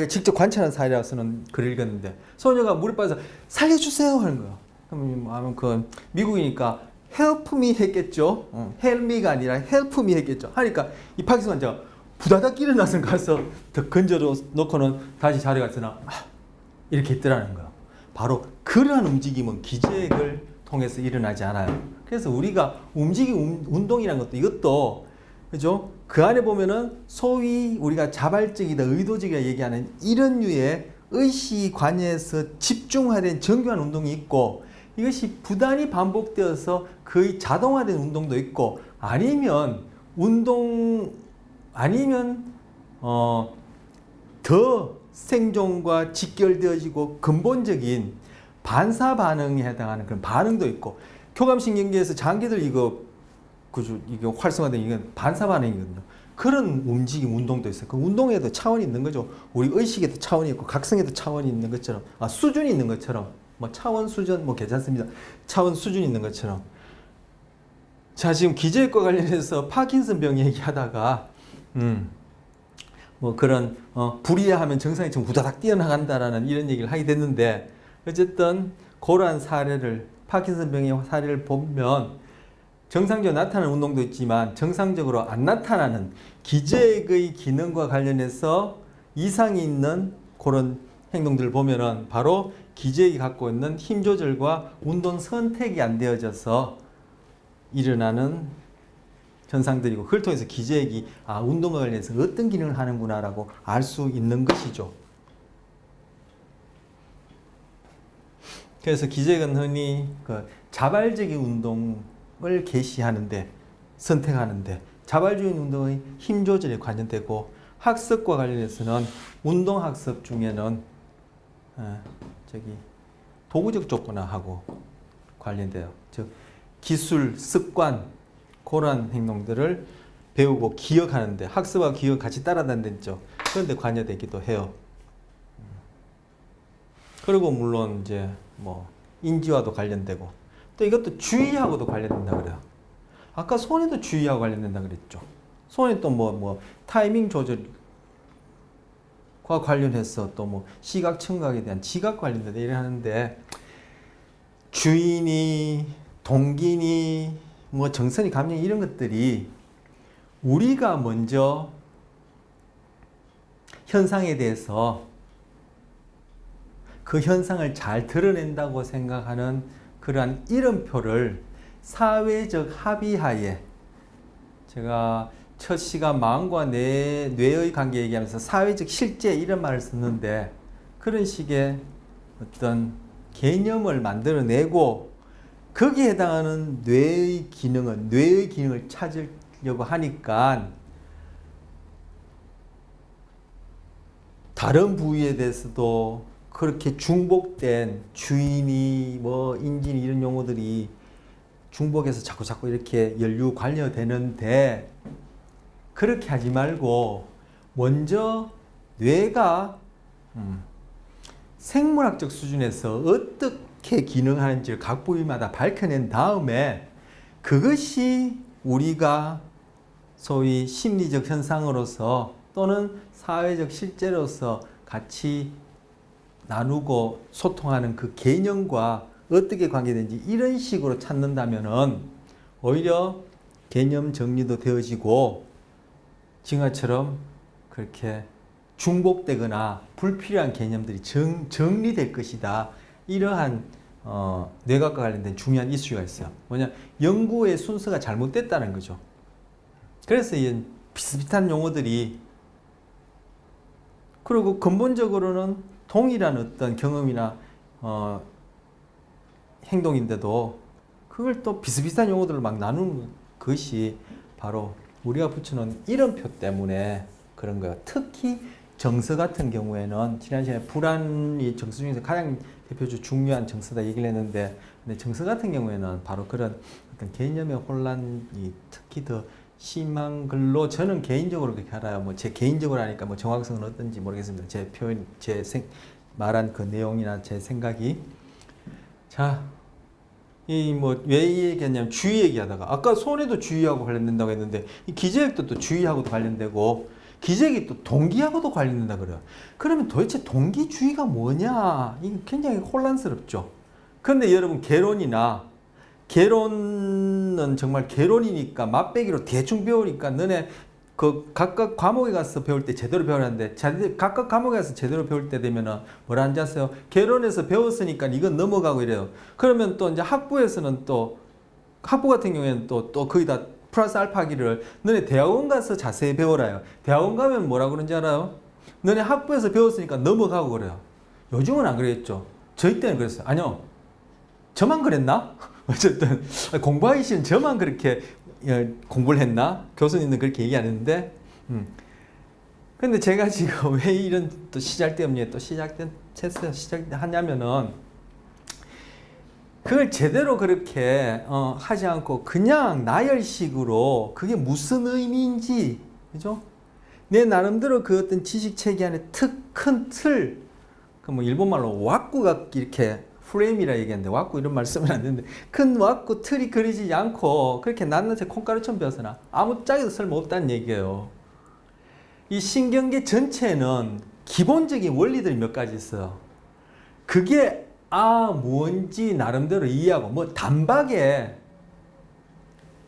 직접 관찰한 사례라서는 글을 읽었는데 소녀가 물에 빠져서 살려주세요 하는 거예요. 그러면 그 미국이니까 help me 했겠죠. help me가 아니라 help me 했겠죠. 하니까 이 파킨슨 환자가 부다닥 일어나서 가서 더 건져 놓고는 다시 자리에 갔으나 이렇게 있더라는 거예요. 바로 그러한 움직임은 기저액을 통해서 일어나지 않아요. 그래서 우리가 움직임 운동이라는 것도 이것도 그죠? 그 안에 보면은 소위 우리가 자발적이다, 의도적이다 얘기하는 이런 류의 의식 관여에서 집중화된 정교한 운동이 있고 이것이 부단히 반복되어서 거의 자동화된 운동도 있고 아니면 더 생존과 직결되어지고 근본적인 반사 반응에 해당하는 그런 반응도 있고 교감신경계에서 장기들 이거 활성화된 이건 반사 반응이거든요. 그런 움직임 운동도 있어요. 그 운동에도 차원이 있는 거죠. 우리 의식에도 차원이 있고 각성에도 차원이 있는 것처럼 수준이 있는 것처럼 뭐 차원 수준 뭐 괜찮습니다. 차원 수준 있는 것처럼. 자, 지금 기저혈과 관련해서 파킨슨병 얘기하다가 뭐 그런 불이하면 정상이 좀 후다닥 뛰어나간다라는 이런 얘기를 하게 됐는데, 어쨌든 그러한 사례를, 파킨슨병의 사례를 보면 정상적으로 나타나는 운동도 있지만 정상적으로 안 나타나는 기저액의 기능과 관련해서 이상이 있는 그런 행동들을 보면은 바로 기저액이 갖고 있는 힘 조절과 운동 선택이 안 되어져서 일어나는 현상들이고, 그걸 통해서 기저액이 운동과 관련해서 어떤 기능을 하는구나라고 알 수 있는 것이죠. 그래서 기저액은 흔히 그 자발적인 운동을 개시하는데, 선택하는데, 자발적인 운동의 힘 조절에 관련되고, 학습과 관련해서는 운동 학습 중에는 도구적 조건화하고 관련돼요. 즉 기술, 습관, 그런 행동들을 배우고 기억하는데, 학습과 기억 같이 따라다니죠. 그런데 관여되기도 해요. 그리고 물론 이제 뭐 인지와도 관련되고, 또 이것도 주의하고도 관련된다 그래요. 아까 손에도 주의하고 관련된다 그랬죠. 손에 또 뭐 타이밍 조절과 관련해서 또 뭐 시각 청각에 대한 지각 관련된다 이래 하는데, 주인이 동기니 뭐 정선이 감정 이런 것들이 우리가 먼저 현상에 대해서 그 현상을 잘 드러낸다고 생각하는 그러한 이름표를 사회적 합의하에, 제가 첫 시간 마음과 뇌의 관계 얘기하면서 사회적 실제 이런 말을 썼는데, 그런 식의 어떤 개념을 만들어내고 거기에 해당하는 뇌의 기능을 찾으려고 하니까 다른 부위에 대해서도 그렇게 중복된 주인이 뭐 인진이 이런 용어들이 중복해서 자꾸 이렇게 연류 관여되는데, 그렇게 하지 말고 먼저 뇌가 생물학적 수준에서 어떻게 기능하는지를 각 부위마다 밝혀낸 다음에 그것이 우리가 소위 심리적 현상으로서 또는 사회적 실제로서 같이 나누고 소통하는 그 개념과 어떻게 관계되는지 이런 식으로 찾는다면은 오히려 개념 정리도 되어지고 지금처럼 그렇게 중복되거나 불필요한 개념들이 정리될 것이다. 이러한 뇌과학과 관련된 중요한 이슈가 있어요. 뭐냐, 연구의 순서가 잘못됐다는 거죠. 그래서 이 비슷비슷한 용어들이, 그리고 근본적으로는 동일한 어떤 경험이나 행동인데도 그걸 또 비슷비슷한 용어들을 막 나누는 것이 바로 우리가 붙여놓은 이름표 때문에 그런 거예요. 특히 정서 같은 경우에는 지난 시간에 불안이 정서 중에서 가장 대표적으로 중요한 정서다 얘기를 했는데, 근데 정서 같은 경우에는 바로 그런 어떤 개념의 혼란이 특히 더 심한 걸로 저는 개인적으로 그렇게 알아요. 뭐 제 개인적으로 하니까 뭐 정확성은 어떤지 모르겠습니다. 제 표현, 말한 그 내용이나 제 생각이. 자, 이 뭐 왜 얘기했냐면 주의 얘기하다가 아까 손에도 주의하고 관련된다고 했는데, 이 기저액도 또 주의하고도 관련되고, 기저액이 또 동기하고도 관련된다 그래요. 그러면 도대체 동기주의가 뭐냐? 이게 굉장히 혼란스럽죠. 그런데 여러분, 개론은 정말 개론이니까 맛배기로 대충 배우니까 너네 그 각각 과목에 가서 배울 때 제대로 배우는데, 각각 과목에 가서 제대로 배울 때 되면은 뭐라 하는지 아세요? 개론에서 배웠으니까 이건 넘어가고 이래요. 그러면 또 이제 학부 같은 경우에는 또 거기다 플러스 알파기를 너네 대학원 가서 자세히 배워라요. 대학원 가면 뭐라고 그러는지 알아요? 너네 학부에서 배웠으니까 넘어가고 그래요. 요즘은 안 그랬죠. 저희 때는 그랬어요. 아니요. 저만 그랬나? 어쨌든 공부하기 싫은 저만 그렇게 공부를 했나? 교수님은 그렇게 얘기 안 했는데, 근데 제가 지금 왜 이런 또 시작되었냐면 시작하냐면은 그걸 제대로 그렇게 하지 않고 그냥 나열식으로 그게 무슨 의미인지, 그죠? 내 나름대로 그 어떤 지식 체계 안에 큰 틀, 그 뭐 일본말로 와꾸가 이렇게 프레임이라 얘기하는데 왁구 이런 말 쓰면 안 되는데 큰 왁구 틀이 그리지 않고 그렇게 낱낱이 콩가루처럼 배웠으나 아무 짝에도 쓸모없다는 얘기예요. 이 신경계 전체에는 기본적인 원리들이 몇 가지 있어요. 그게 뭔지 나름대로 이해하고 뭐 단박에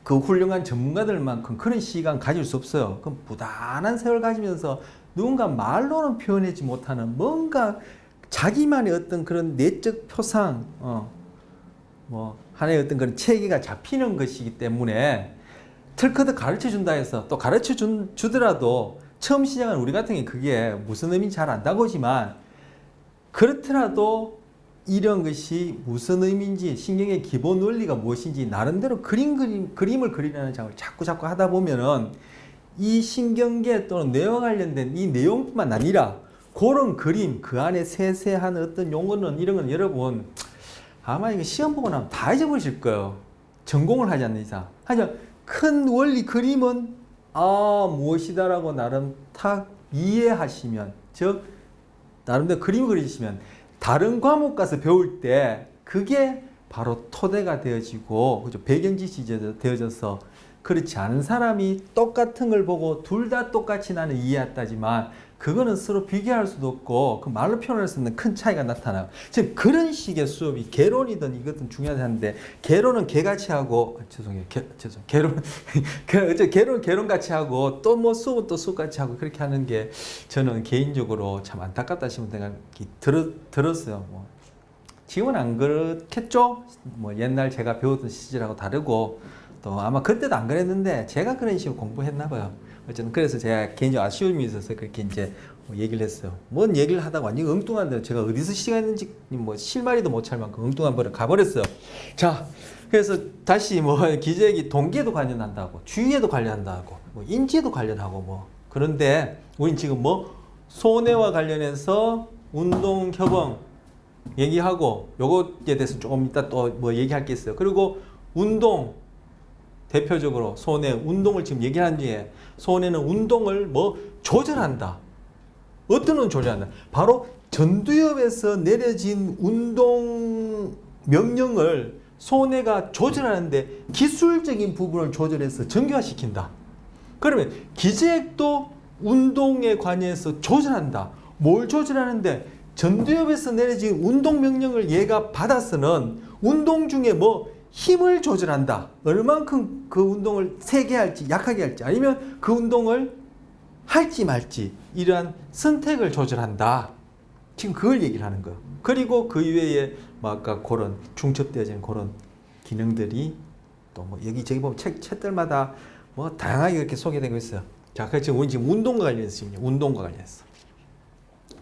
그 훌륭한 전문가들만큼 그런 시간 가질 수 없어요. 그럼 부단한 세월 가지면서 누군가 말로는 표현하지 못하는 뭔가 자기만의 어떤 그런 내적 표상, 뭐 하나의 어떤 그런 체계가 잡히는 것이기 때문에 틀커덕 가르쳐 준다 해서 또 가르쳐 주더라도 처음 시작한 우리 같은 게 그게 무슨 의미인지 잘 안다고 하지만 그렇더라도 이런 것이 무슨 의미인지 신경의 기본 원리가 무엇인지 나름대로 그림을 그리려는 작업을 자꾸 하다 보면은 이 신경계 또는 뇌와 관련된 이 내용뿐만 아니라 그런 그림 그 안에 세세한 어떤 용어는 이런 건 여러분 아마 이거 시험 보고 나면 다 잊어버리실 거예요. 전공을 하지 않는 이상. 하지만 큰 원리 그림은 무엇이다라고 나름 탁 이해하시면 즉 나름대로 그림을 그리시면 다른 과목 가서 배울 때 그게 바로 토대가 되어지고 그죠? 배경지식이 되어져서 그렇지 않은 사람이 똑같은 걸 보고 둘 다 똑같이 나는 이해했다지만 그거는 서로 비교할 수도 없고 그 말로 표현할 수 없는 큰 차이가 나타나요. 지금 그런 식의 수업이 개론이든 이것든 중요한데 개론은 개같이 하고 개론 같이 하고 또 뭐 수업은 또 수업같이 하고 그렇게 하는 게 저는 개인적으로 참 안타깝다 싶은 생각이 들었어요. 뭐 지금은 안 그렇겠죠? 뭐 옛날 제가 배웠던 시절하고 다르고 또 아마 그때도 안 그랬는데 제가 그런 식으로 공부했나 봐요. 어쨌든 그래서 제가 개인적으로 아쉬움이 있어서 그렇게 이제 얘기를 했어요. 뭔 얘기를 하다가 완전 엉뚱한데 제가 어디서 시간인지 뭐 실마리도 못 찰 만큼 엉뚱한 버릇 가버렸어요. 자, 그래서 다시 뭐 기저귀 동기에도 관련한다고, 주의에도 관련한다고, 뭐 인지에도 관련하고 뭐 그런데 우린 지금 뭐 손해와 관련해서 운동 협응 얘기하고 요거에 대해서 조금 이따 또 뭐 얘기할 게 있어요. 그리고 운동 대표적으로 손해 운동을 지금 얘기하는 뒤에 손해는 운동을 뭐 조절한다. 어떤 건 조절한다. 바로 전두엽에서 내려진 운동 명령을 손해가 조절하는데 기술적인 부분을 조절해서 정교화시킨다. 그러면 기재액도 운동에 관해서 조절한다. 뭘 조절하는데 전두엽에서 내려진 운동 명령을 얘가 받아서는 운동 중에 뭐 힘을 조절한다. 얼만큼 그 운동을 세게 할지 약하게 할지 아니면 그 운동을 할지 말지 이러한 선택을 조절한다. 지금 그걸 얘기를 하는 거예요. 그리고 그 이외에 뭐 아까 그런 중첩되어진 그런 기능들이 또 뭐 여기저기 보면 책들마다 뭐 다양하게 이렇게 소개되고 있어요. 자, 그래서 우리 지금 운동과 관련해서 지금 운동과 관련해서.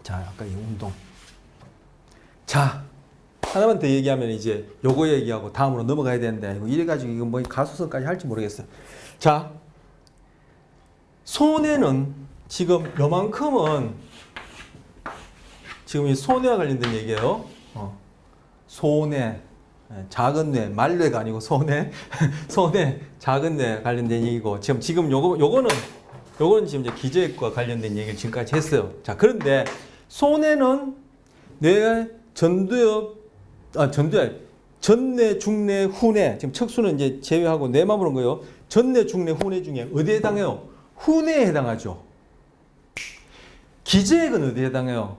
자, 아까 이 운동. 자. 하나만 더 얘기하면 이제 요거 얘기하고 다음으로 넘어가야 되는데 이래가지고 이거 뭐 가수성까지 할지 모르겠어요. 자, 손해는 지금 요만큼은 지금 이 손해와 관련된 얘기예요. 손해, 작은 뇌, 말뇌가 아니고 손해, 손해, 작은 뇌 관련된 얘기고 지금 요거는 지금 이제 기저액과 관련된 얘기를 지금까지 했어요. 자, 그런데 손해는 뇌 전뇌, 중뇌, 후뇌. 지금 척수는 이제 제외하고 뇌만 보는 거예요. 전뇌, 중뇌, 후뇌 중에 어디에 해당해요? 후뇌에 해당하죠. 기저액은 어디에 해당해요?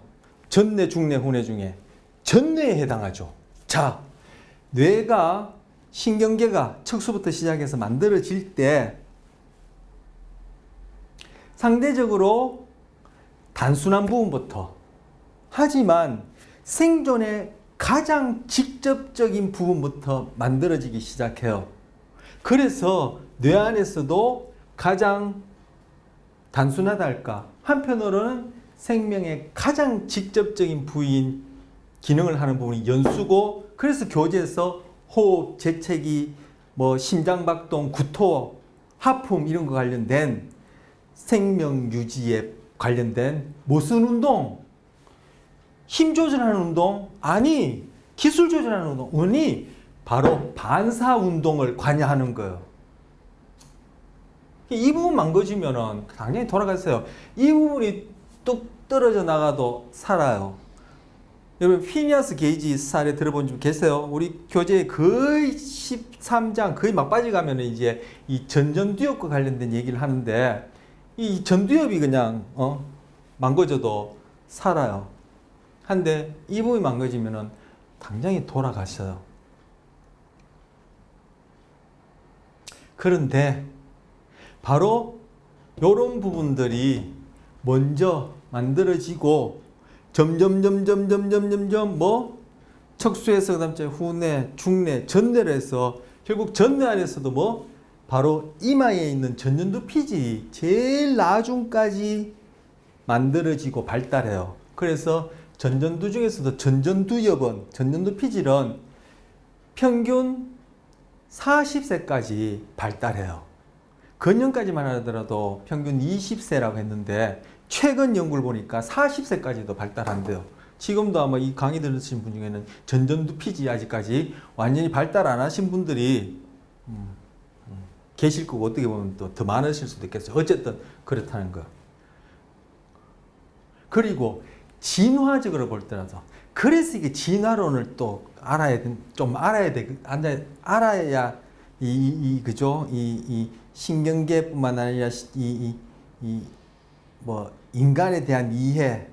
전뇌, 중뇌, 후뇌 중에 전뇌에 해당하죠. 자, 뇌가 신경계가 척수부터 시작해서 만들어질 때 상대적으로 단순한 부분부터 하지만 생존의 가장 직접적인 부분부터 만들어지기 시작해요. 그래서 뇌 안에서도 가장 단순하다 할까? 한편으로는 생명의 가장 직접적인 부위인 기능을 하는 부분이 연수고 그래서 교재에서 호흡, 재채기, 뭐 심장박동, 구토, 하품 이런 거 관련된 생명 유지에 관련된 무슨 운동? 힘 조절하는 운동? 아니, 기술 조절하는 운동? 아니, 바로 반사 운동을 관여하는 거예요. 이 부분 망가지면은 당연히 돌아갔어요. 이 부분이 뚝 떨어져 나가도 살아요. 여러분 피니아스 게이지 사례 들어본 분 계세요? 우리 교재에 거의 13장 거의 막바지 가면 이제 이 전전두엽과 관련된 얘기를 하는데 이 전두엽이 그냥 망가져도 살아요. 한데 이 부분이 망가지면은 당장에 돌아가셔요. 그런데 바로 이런 부분들이 먼저 만들어지고 점점 뭐 척수에서 그다음에 후뇌, 중뇌, 전뇌를 해서 결국 전뇌 안에서도 뭐 바로 이마에 있는 전전두 피질이 제일 나중까지 만들어지고 발달해요. 그래서 전전두 중에서도 전전두 피질은 평균 40세까지 발달해요. 건년까지만 하더라도 평균 20세라고 했는데 최근 연구를 보니까 40세까지도 발달한대요. 지금도 아마 이 강의 들으신 분 중에는 전전두 피질이 아직까지 완전히 발달 안 하신 분들이 계실 거고 어떻게 보면 또 더 많으실 수도 있겠어요. 어쨌든 그렇다는 거. 그리고 진화적으로 볼 때라도 그래서 이게 진화론을 또 알아야 그죠? 이 신경계뿐만 아니라 뭐 인간에 대한 이해.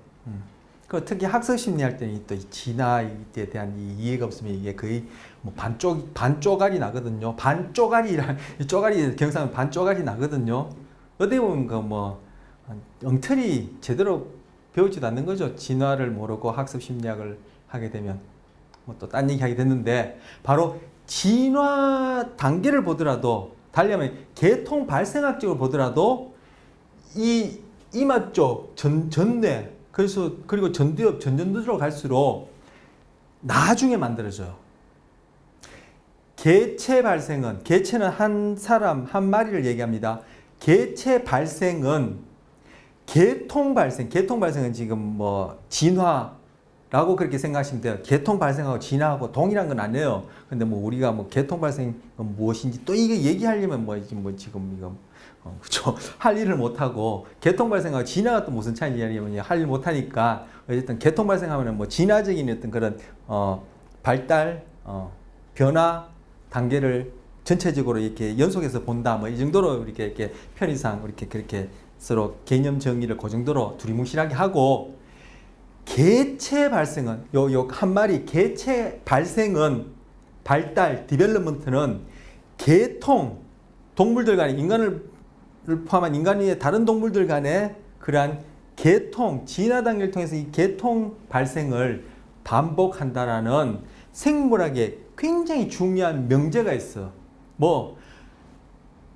그 특히 학습 심리 할 때는 또 진화에 대한 이해가 없으면 이게 거의 뭐 반쪼가리 나거든요. 쪼가리 경상은 반쪼가리 나거든요. 어디 보면 그 뭐 엉터리 제대로 배우지도 않는 거죠. 진화를 모르고 학습 심리학을 하게 되면 뭐 또 딴 얘기 하게 됐는데 바로 진화 단계를 보더라도 달리하면 계통 발생학적으로 보더라도 이 이마 쪽 전뇌 그리고 전두엽 전전두로 갈수록 나중에 만들어져요. 개체는 한 사람 한 마리를 얘기합니다. 개체 발생은 계통 발생은 지금 뭐 진화라고 그렇게 생각하시면 돼요. 계통 발생하고 진화하고 동일한 건 아니에요. 근데 뭐 우리가 뭐 계통 발생은 무엇인지 또 이게 얘기하려면 지금 이거 그렇죠. 할 일을 못 하고 계통 발생하고 진화가 또 무슨 차이냐면 할 일 못 하니까 어쨌든 계통 발생하면은 뭐 진화적인 어떤 그런 발달 변화 단계를 전체적으로 이렇게 연속해서 본다 뭐 이 정도로 이렇게 편의상 이렇게 그렇게 서로 개념 정의를 그 정도로 두리뭉실하게 하고 개체 발생은 요 한 마리 개체 발생은 발달 디벨롭먼트는 계통 동물들 간에 인간을 포함한 인간 위에 다른 동물들 간의 그러한 계통 진화 단계를 통해서 이 계통 발생을 반복한다라는 생물학에 굉장히 중요한 명제가 있어. 뭐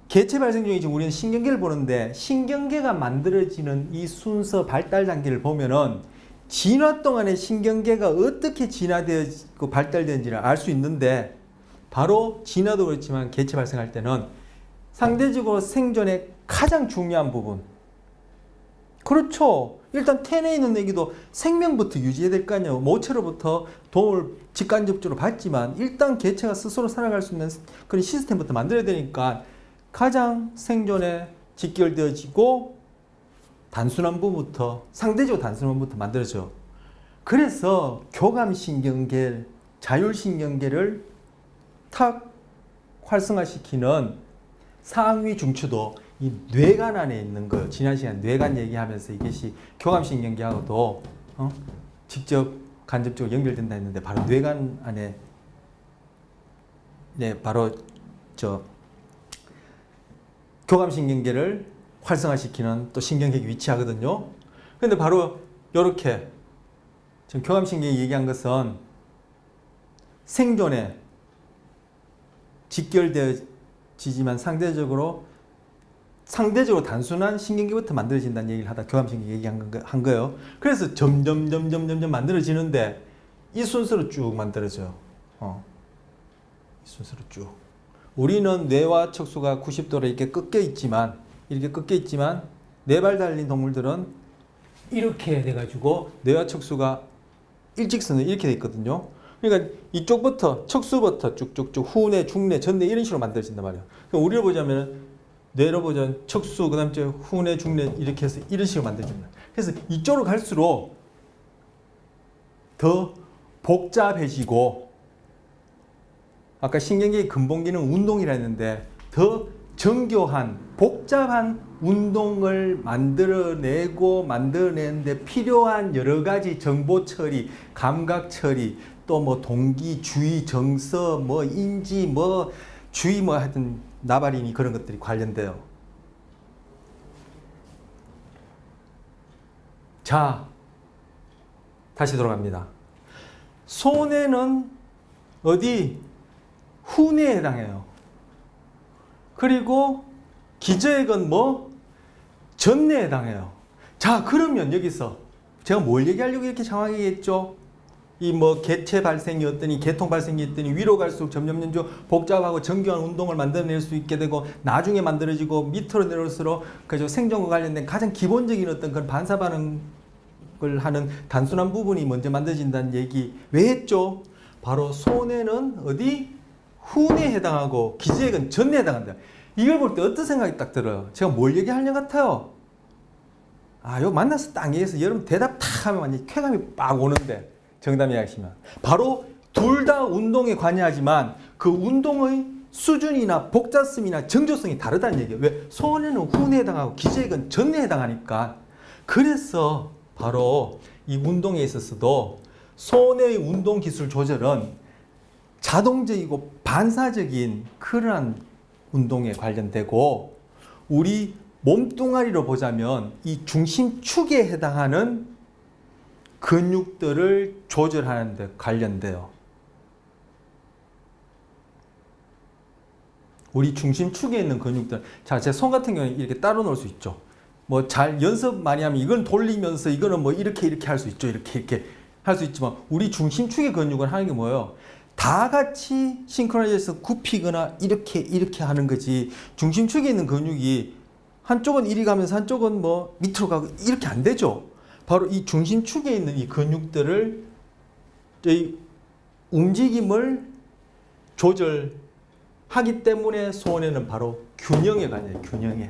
개체 발생 중에 지금 우리는 신경계를 보는데 신경계가 만들어지는 이 순서 발달 단계를 보면은 진화 동안에 신경계가 어떻게 진화되고 발달되는지를 알 수 있는데 바로 진화도 그렇지만 개체 발생할 때는 상대적으로 생존의 가장 중요한 부분. 그렇죠. 일단 태내에 있는 애기도 생명부터 유지해야 될 거 아니에요. 모체로부터 도움을 직간접적으로 받지만 일단 개체가 스스로 살아갈 수 있는 그런 시스템부터 만들어야 되니까 가장 생존에 직결되어지고 단순한 부분부터 상대적으로 단순한 부분부터 만들어져. 그래서 교감신경계, 자율신경계를 탁 활성화시키는 상위 중추도 이 뇌관 안에 있는 거예요. 지난 시간 뇌관 얘기하면서 이것이 교감신경계하고도 직접 간접적으로 연결된다 했는데 바로 뇌관 안에 바로 교감신경계를 활성화시키는 또 신경계가 위치하거든요. 근데 바로 이렇게 지금 교감신경이 얘기한 것은 생존에 직결되어지지만 상대적으로 단순한 신경계부터 만들어진다는 얘기를 하다 교감신경 얘기한 거예요. 그래서 점점 만들어지는데 이 순서로 쭉 만들어져요. 이 순서로 쭉. 우리는 뇌와 척수가 90도로 이렇게 꺾여 있지만 네 발 달린 동물들은 이렇게 돼가지고 뇌와 척수가 일직선으로 이렇게 돼 있거든요. 그러니까 이쪽부터 척수부터 쭉쭉쭉 후뇌, 중뇌, 전뇌 이런 식으로 만들어진단 말이에요. 그럼 우리를 보자면 뇌로 보자면 척수, 그 다음에 후뇌, 중뇌 이렇게 해서 이런 식으로 만들어집니다. 그래서 이쪽으로 갈수록 더 복잡해지고 아까 신경계의 근본기는 운동이라 했는데 더 정교한 복잡한 운동을 만들어내는데 필요한 여러 가지 정보 처리, 감각 처리, 또 뭐 동기, 주의, 정서, 뭐 인지, 뭐 주의 뭐 하여튼 나발이니 그런 것들이 관련돼요. 자, 다시 돌아갑니다. 손해는 어디? 훈해에 해당해요. 그리고 기저액은 뭐? 전내에 해당해요. 자, 그러면 여기서 제가 뭘 얘기하려고 이렇게 정확하게 했죠? 이 뭐 개체 발생이었더니 개통 발생이었더니 위로 갈수록 점점 복잡하고 정교한 운동을 만들어낼 수 있게 되고 나중에 만들어지고 밑으로 내려올수록 그죠 생존과 관련된 가장 기본적인 어떤 그런 반사 반응을 하는 단순한 부분이 먼저 만들어진다는 얘기 왜 했죠? 바로 손해는 어디? 훈에 해당하고 기저액은 전내에 해당한다. 이걸 볼 때 어떤 생각이 딱 들어요? 제가 뭘 얘기하려는 것 같아요? 아, 요 만나서 딱 얘기해서 여러분 대답 탁 하면 완전 쾌감이 빡 오는데 정답 이야기하시면 바로 둘 다 운동에 관여하지만 그 운동의 수준이나 복잡성이나 정조성이 다르다는 얘기예요. 왜? 손해는 훈에 해당하고 기저액은 전내에 해당하니까. 그래서 바로 이 운동에 있어서도 손해의 운동 기술 조절은 자동적이고 반사적인 그러한 운동에 관련되고 우리 몸뚱아리로 보자면 이 중심축에 해당하는 근육들을 조절하는 데 관련돼요. 우리 중심축에 있는 근육들. 자, 제 손 같은 경우는 이렇게 따로 놓을 수 있죠. 뭐 잘 연습 많이 하면 이건 돌리면서 이거는 뭐 이렇게 할 수 있죠. 이렇게 할 수 있지만 우리 중심축의 근육을 하는 게 뭐예요? 다 같이 싱크로나이즈해서 굽히거나 이렇게 하는 거지. 중심축에 있는 근육이 한쪽은 이리 가면서 한쪽은 뭐 밑으로 가고 이렇게 안 되죠. 바로 이 중심축에 있는 이 근육들을 이 움직임을 조절하기 때문에 손해는 바로 균형에 관해요. 균형에.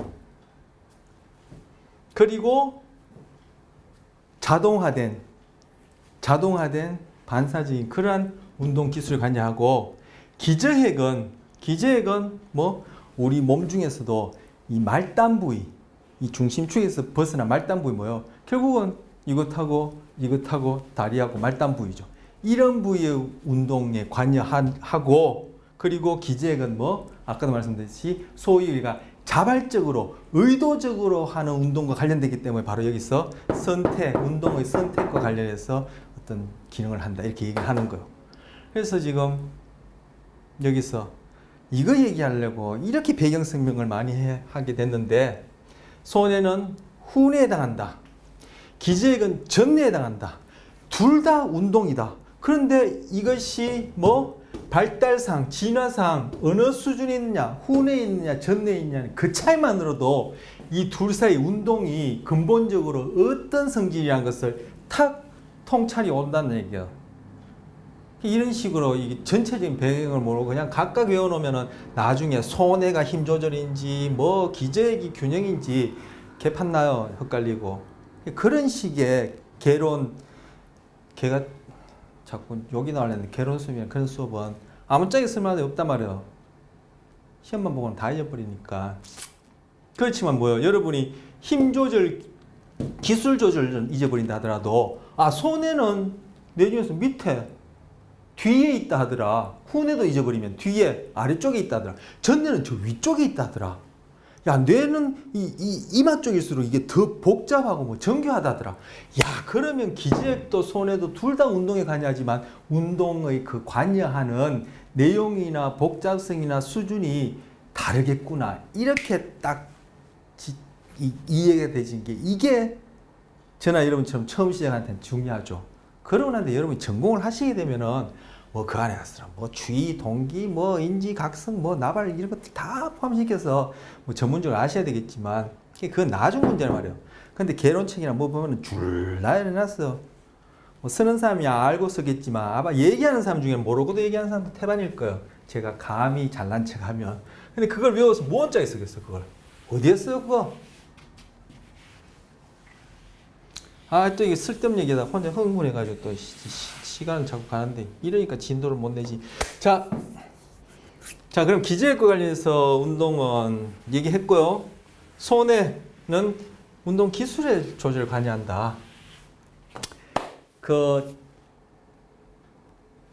그리고 자동화된 반사적인 그러한 운동 기술에 관여하고 기저핵은 뭐 우리 몸 중에서도 이 말단 부위, 이 중심축에서 벗어난 말단 부위 뭐예요? 결국은 이것하고 다리하고 말단 부위죠. 이런 부위의 운동에 관여하고 그리고 기저핵은 뭐 아까도 말씀드렸듯이 소위 우리가 자발적으로 의도적으로 하는 운동과 관련되기 때문에 바로 여기서 운동의 선택과 관련해서 어떤 기능을 한다 이렇게 얘기를 하는 거예요. 그래서 지금 여기서 이거 얘기하려고 이렇게 배경 설명을 많이 하게 됐는데 손해는 훈에 해당한다. 기저액은 전내에 해당한다. 둘 다 운동이다. 그런데 이것이 뭐 발달상, 진화상 어느 수준에 있느냐, 훈에 있느냐, 전내에 있느냐 그 차이만으로도 이 둘 사이 운동이 근본적으로 어떤 성질이라는 것을 탁 통찰이 온다는 얘기예요. 이런 식으로 이 전체적인 배경을 모르고 그냥 각각 외워놓으면은 나중에 손해가 힘 조절인지 뭐 기저액이 균형인지 개판 나요. 헷갈리고. 그런 식의 개론, 걔가 자꾸 욕이 나오려는데 개론 수업이나 그런 수업은 아무짝에 쓸만한 데 없단 말이에요. 시험만 보고는 다 잊어버리니까. 그렇지만 뭐예요? 여러분이 힘 조절, 기술 조절을 잊어버린다 하더라도 아 손해는 내 중에서 밑에 뒤에 있다 하더라. 훈에도 잊어버리면 뒤에 아래쪽에 있다 하더라. 전내는 저 위쪽에 있다 하더라. 야 뇌는 이마 쪽일수록 이게 더 복잡하고 뭐 정교하다 하더라. 야 그러면 기저액도 손해도 둘 다 운동에 관여하지만 운동의 그 관여하는 내용이나 복잡성이나 수준이 다르겠구나. 이렇게 딱 이해가 되진 게 이게 저나 여러분처럼 처음 시작할 때는 중요하죠. 그러고 나서 여러분이 전공을 하시게 되면은 뭐 그 안에 가서 뭐 주의, 동기, 뭐 인지, 각성, 뭐 나발 이런 것들 다 포함시켜서 뭐 전문적으로 아셔야 되겠지만 그건 나중 문제란 말이에요. 근데 개론책이나 뭐 보면은 줄라 해놨어. 뭐 쓰는 사람이 알고 쓰겠지만 아마 얘기하는 사람 중에는 모르고도 얘기하는 사람도 태반일 거예요. 제가 감히 잘난 척하면. 근데 그걸 외워서 뭐 원짝에 쓰겠어 그걸. 어디에 써요 그거? 아 또 이게 쓸데없는 얘기다 혼자 흥분해가지고 또 시간은 자꾸 가는데 이러니까 진도를 못 내지. 자, 그럼 기저혈과 관련해서 운동은 얘기했고요. 손해는 운동 기술의 조절을 관여한다. 그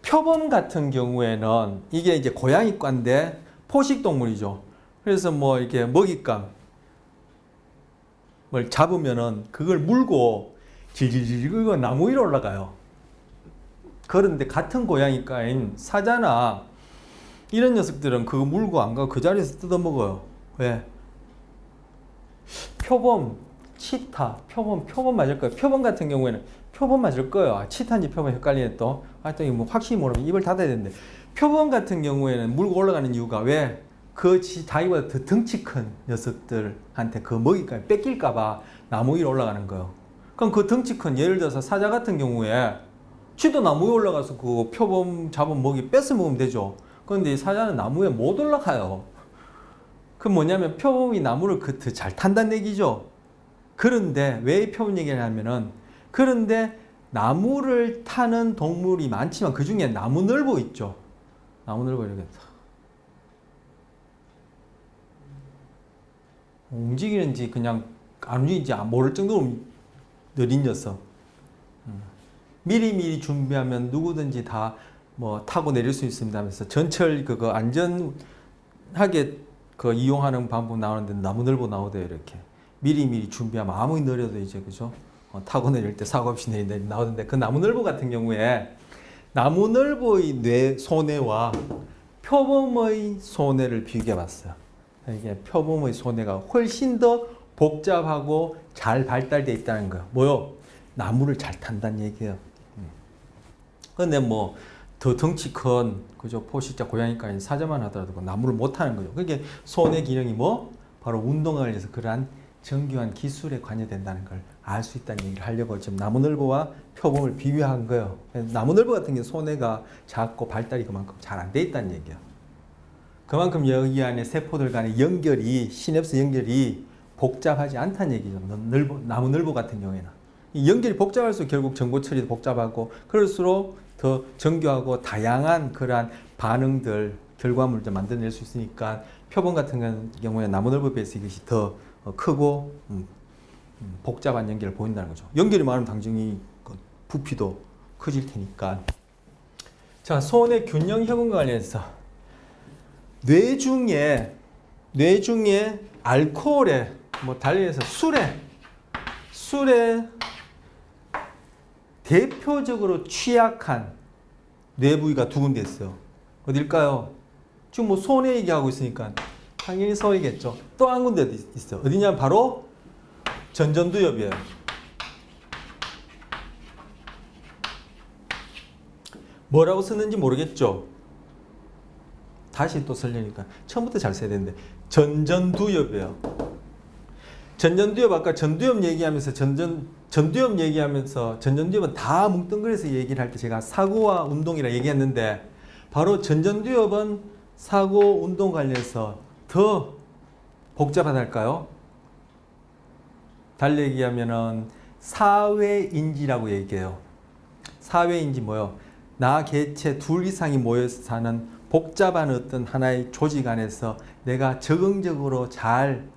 표범 같은 경우에는 이게 이제 고양이과인데 포식동물이죠. 그래서 뭐 이렇게 먹잇감을 잡으면은 그걸 물고 질질질 긁어 나무 위로 올라가요. 그런데 같은 고양이과인 사자나 이런 녀석들은 그거 물고 안 가고 그 자리에서 뜯어먹어요. 왜? 표범, 치타, 표범 맞을 거예요. 표범 같은 경우에는 표범 맞을 거예요. 치타인지 표범 헷갈리네 또. 하여튼 이거 뭐 확실히 모르면 입을 닫아야 되는데 표범 같은 경우에는 물고 올라가는 이유가 왜? 그 자기보다 더 덩치 큰 녀석들한테 그 먹이감이 뺏길까봐 나무 위로 올라가는 거예요. 그럼 그 덩치 큰 예를 들어서 사자 같은 경우에 쥐도 나무 위에 올라가서 그 표범 잡은 먹이 뺏어 먹으면 되죠. 그런데 이 사자는 나무에 못 올라가요. 그 뭐냐면 표범이 나무를 더 잘 탄다는 얘기죠. 그런데 왜 표범 얘기를 하면은 그런데 나무를 타는 동물이 많지만 그 중에 나무늘보 있죠. 나무늘보 이렇게 움직이는지 그냥 안 움직이는지 모를 정도로 느린 녀석. 미리미리 준비하면 누구든지 다 뭐 타고 내릴 수 있습니다 하면서 전철 그거 안전하게 그 이용하는 방법 나오는데 나무늘보 나오대요. 이렇게 미리미리 준비하면 아무리 느려도 이제 그죠? 타고 내릴 때 사고 없이 나오던데 그 나무늘보 같은 경우에 나무늘보의 손해와 표범의 손해를 비교해 봤어요. 이게 표범의 손해가 훨씬 더 복잡하고 잘 발달되어 있다는 거예요. 뭐요? 나무를 잘 탄다는 얘기예요. 그런데 뭐 더 덩치 큰 그죠? 포식자 고양이과인 사자만 하더라도 나무를 못 타는 거죠. 그게 손의 기능이 뭐? 바로 운동을 위해서 그러한 정교한 기술에 관여된다는 걸 알 수 있다는 얘기를 하려고 지금 나무늘보와 표범을 비교한 거예요. 나무늘보 같은 게 손해가 작고 발달이 그만큼 잘 안 돼 있다는 얘기예요. 그만큼 여기 안에 세포들 간의 연결이 시냅스 연결이 복잡하지 않다는 얘기죠. 나무늘보 같은 경우에는 이 연결이 복잡할수록 결국 정보 처리도 복잡하고 그럴수록 더 정교하고 다양한 그러한 반응들 결과물을 만들어낼 수 있으니까 표범 같은 경우에 나무늘보에 비해서 이것이 더 크고 복잡한 연결을 보인다는 거죠. 연결이 많으면 당연히 부피도 커질 테니까. 자, 손의 균형 혁응과 관련해서 뇌 중에 알코올에 뭐 달리해서 술에 대표적으로 취약한 뇌 부위가 두 군데 있어요. 어딜까요? 지금 뭐 손에 얘기하고 있으니까 당연히 손이겠죠. 또 한 군데 있어요. 어디냐면 바로 전전두엽이에요. 뭐라고 쓰는지 모르겠죠? 다시 또 쓰려니까 처음부터 잘 써야 되는데 전전두엽이에요. 전전두엽 아까 전두엽 얘기하면서 전전두엽은 다 뭉뚱그려서 얘기를 할 때 제가 사고와 운동이라 얘기했는데 바로 전전두엽은 사고 운동 관련해서 더 복잡하달까요? 달리 얘기하면은 사회인지라고 얘기해요. 사회인지 뭐요? 나 개체 둘 이상이 모여서 사는 복잡한 어떤 하나의 조직 안에서 내가 적응적으로 잘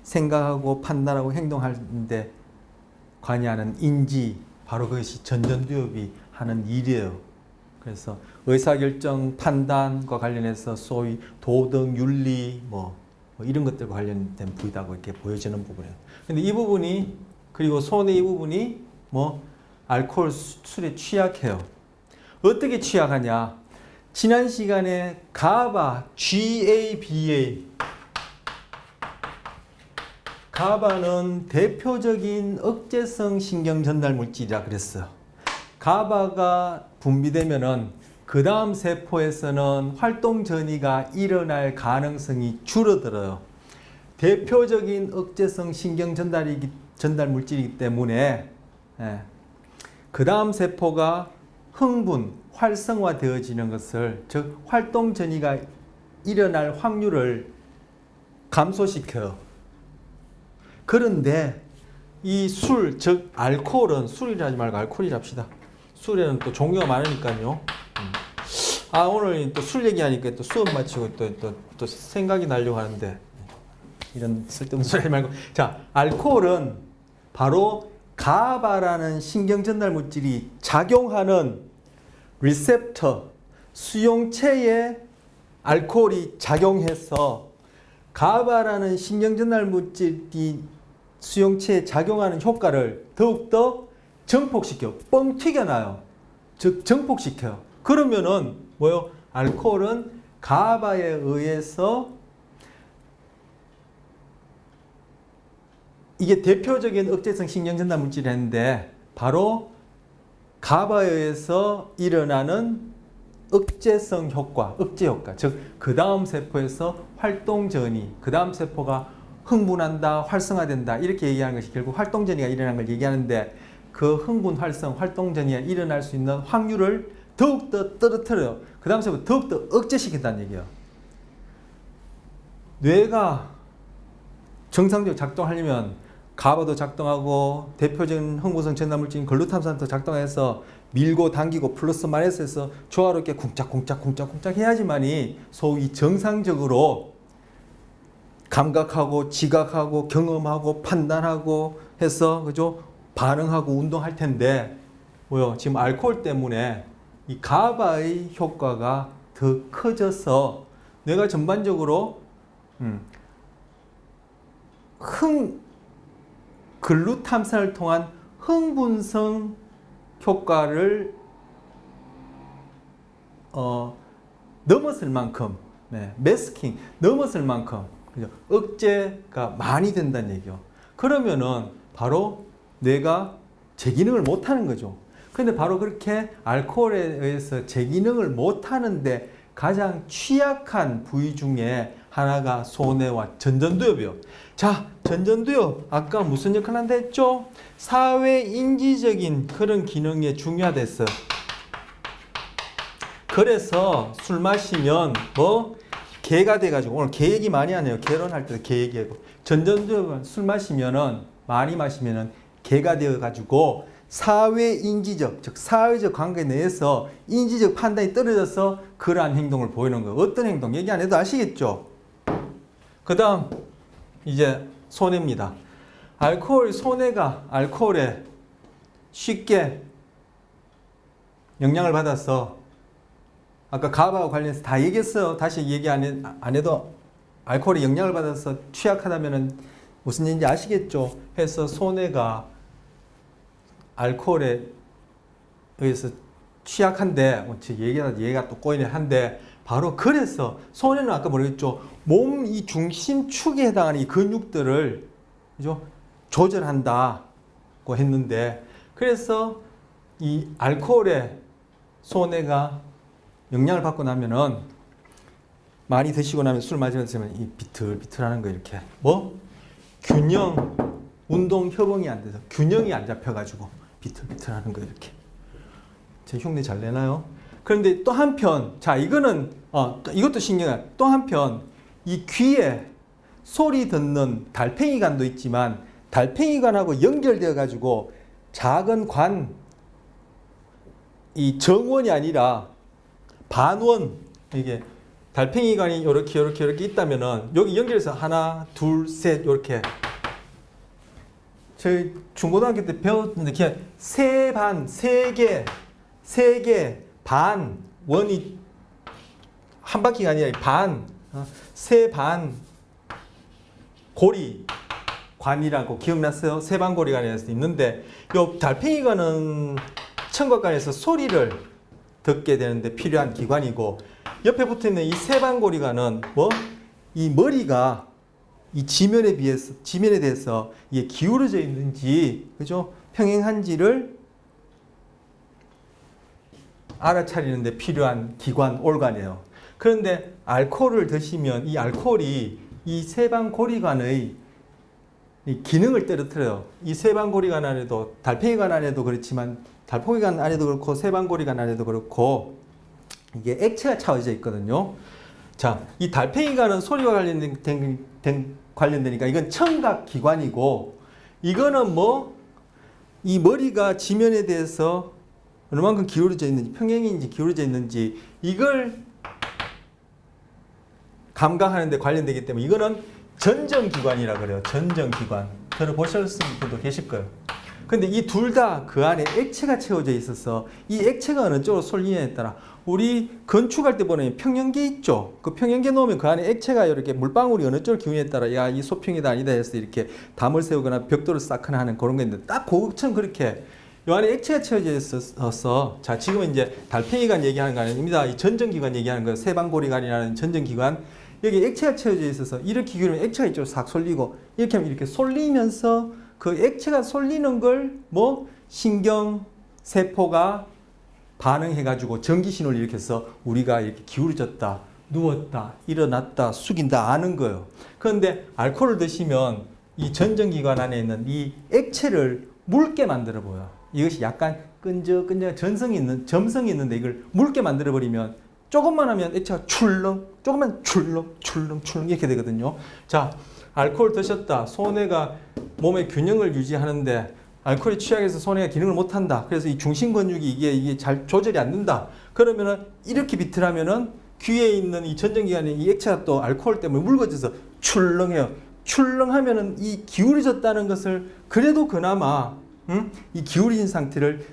생각하고 판단하고 행동하는데 관여하는 인지, 바로 그것이 전전두엽이 하는 일이에요. 그래서 의사결정 판단과 관련해서 소위 도덕, 윤리 뭐 이런 것들과 관련된 부위다고 이렇게 보여지는 부분이에요. 근데 이 부분이 그리고 손의 이 부분이 뭐 알코올 술에 취약해요. 어떻게 취약하냐? 지난 시간에 가바, GABA 가바는 대표적인 억제성 신경 전달 물질이라 그랬어요. 가바가 분비되면은 그 다음 세포에서는 활동 전이가 일어날 가능성이 줄어들어요. 대표적인 억제성 신경 전달 물질이기 때문에 그 다음 세포가 흥분, 활성화되어지는 것을 즉 활동 전이가 일어날 확률을 감소시켜요. 그런데 이 술, 즉 알코올은 술이라 하지 말고 알코올이라 합시다. 술에는 또 종류가 많으니까요. 아, 오늘 또 술 얘기하니까 또 수업 마치고 또 생각이 나려고 하는데 이런 쓸데없는 소리 하지 말고. 자, 알코올은 바로 가바라는 신경 전달 물질이 작용하는 리셉터, 수용체에 알코올이 작용해서 가바라는 신경 전달 물질이 수용체에 작용하는 효과를 더욱더 증폭시켜, 뻥 튀겨놔요. 즉 증폭시켜요. 그러면은 뭐요? 알코올은 가바에 의해서, 이게 대표적인 억제성 신경전달 물질인데 바로 가바에 의해서 일어나는 억제성 효과, 억제 효과. 즉 그 다음 세포에서 활동 전이, 그 다음 세포가 흥분한다, 활성화된다 이렇게 얘기하는 것이 결국 활동 전이가 일어나는 걸 얘기하는데, 그 흥분, 활성, 활동 전이가 일어날 수 있는 확률을 더욱더 떨어뜨려요. 그 다음 세포 더욱더 억제시킨다는 얘기예요. 뇌가 정상적으로 작동하려면 가바도 작동하고 대표적인 흥분성 전달물질인 글루타민도 작동해서 밀고 당기고 플러스 마이너스해서 조화롭게 쿵짝쿵짝 해야지만이 소위 정상적으로 감각하고 지각하고 경험하고 판단하고 해서, 그죠? 반응하고 운동할 텐데 뭐요? 지금 알코올 때문에 이 가바의 효과가 더 커져서 뇌가 전반적으로 글루탐산을 통한 흥분성 효과를 넘었을 만큼, 매스킹 넘었을 만큼, 그죠? 억제가 많이 된다는 얘기요. 그러면은 바로 뇌가 제 기능을 못 하는 거죠. 그런데 바로 그렇게 알코올에 의해서 제 기능을 못 하는데 가장 취약한 부위 중에 하나가 소뇌와 전전두엽이요. 자, 전전두엽 아까 무슨 역할을 한다 했죠? 사회 인지적인 그런 기능에 중요하댔어. 그래서 술 마시면 뭐 개가 돼가지고, 오늘 개 얘기 많이 하네요. 개론할 때 개 얘기하고. 전전두엽은 술 마시면은, 많이 마시면은 개가 되어가지고 사회 인지적, 즉 사회적 관계 내에서 인지적 판단이 떨어져서 그러한 행동을 보이는 거예요. 어떤 행동? 얘기 안 해도 아시겠죠? 그 다음 이제 소뇌입니다. 소뇌가 알코올에 쉽게 영향을 받아서, 아까 가바와 관련해서 다 얘기했어요. 다시 얘기 안 해도 알코올에 영향을 받아서 취약하다면 무슨 얘기인지 아시겠죠? 해서 소뇌가 알코올에 의해서 취약한데, 얘가 또 꼬이네 한데, 바로 그래서 소뇌는 아까 뭐랬죠? 몸 이 중심축에 해당하는 이 근육들을, 그죠? 조절한다고 했는데, 그래서 이 알코올에 소뇌가 영향을 받고 나면은, 많이 드시고 나면 술 마시면 이 비틀비틀하는 거, 이렇게 뭐 균형, 운동 협응이 안 돼서 균형이 안 잡혀가지고 비틀비틀하는 거, 이렇게. 제 흉내 잘 내나요? 그런데 또 한편, 자, 이거는 이것도 신기해요. 또 한편 이 귀에 소리 듣는 달팽이관도 있지만, 달팽이관하고 연결되어 가지고 작은 관, 이 정원이 아니라 반원, 이게 달팽이관이 이렇게 있다면은 여기 연결해서 하나, 둘, 셋 이렇게. 저희 중고등학교 때 배웠는데 그냥 세 개, 반, 원이 한 바퀴가 아니라 반, 세 반 고리 관이라고 기억났어요? 세 반 고리관이라서 있는데, 요 달팽이관은 청각관에서 소리를 듣게 되는데 필요한 기관이고, 옆에 붙어 있는 이 세 반 고리관은 뭐? 이 머리가 이 지면에 대해서 이게 기울어져 있는지, 그죠? 평행한지를 알아차리는데 필요한 기관, 올관이에요. 그런데 알코올을 드시면 이 알코올이 이 세방고리관의 이 기능을 떨어뜨려요. 이 세방고리관 안에도, 달팽이관 안에도 그렇지만, 달팽이관 안에도 그렇고 세방고리관 안에도 그렇고, 이게 액체가 차오져 있거든요. 자, 이 달팽이관은 소리와 관련되니까 이건 청각기관이고, 이거는 뭐 이 머리가 지면에 대해서 어느 만큼 기울어져 있는지, 평행인지 기울어져 있는지 이걸 감각하는 데 관련되기 때문에 이거는 전정기관이라 그래요. 전정기관. 들어보셨을 분도 계실 거예요. 근데 이 둘 다 그 안에 액체가 채워져 있어서 이 액체가 어느 쪽으로 쏠리냐에 따라 우리 건축할 때 보면 평형계 있죠. 그 평형계 놓으면 그 안에 액체가 이렇게 물방울이 어느 쪽으로 기우냐에 따라 야, 이 소평이다 아니다 해서 이렇게 담을 세우거나 벽돌을 쌓거나 하는 그런 게 있는데 딱 그것처럼 그렇게 이 안에 액체가 채워져 있어서 자, 지금은 이제 달팽이관 얘기하는 거 아닙니다. 이 전정기관 얘기하는 거예요. 세방고리관이라는 전정기관. 여기 액체가 채워져 있어서 이렇게 기울이면 액체가 이쪽으로 싹 쏠리고 이렇게 하면 이렇게 쏠리면서 그 액체가 쏠리는 걸 뭐 신경세포가 반응해가지고 전기신호를 일으켜서 우리가 이렇게 기울어졌다, 누웠다, 일어났다, 숙인다 아는 거예요. 그런데 알코올을 드시면 이 전정기관 안에 있는 이 액체를 묽게 만들어 보여요. 이것이 약간 끈적끈적 점성이 있는데 이걸 묽게 만들어 버리면 조금만 하면 액체가 출렁, 조금만 출렁 이렇게 되거든요. 자, 알코올 드셨다. 소뇌가 몸의 균형을 유지하는데 알코올이 취약해서 소뇌가 기능을 못한다. 그래서 이 중심 근육이 이게 잘 조절이 안 된다. 그러면은 이렇게 비틀하면은 귀에 있는 이 전정기관에 이 액체가 또 알코올 때문에 묽어져서 출렁해요. 출렁하면은 이 기울어졌다는 것을 그래도 그나마 이 기울어진 상태를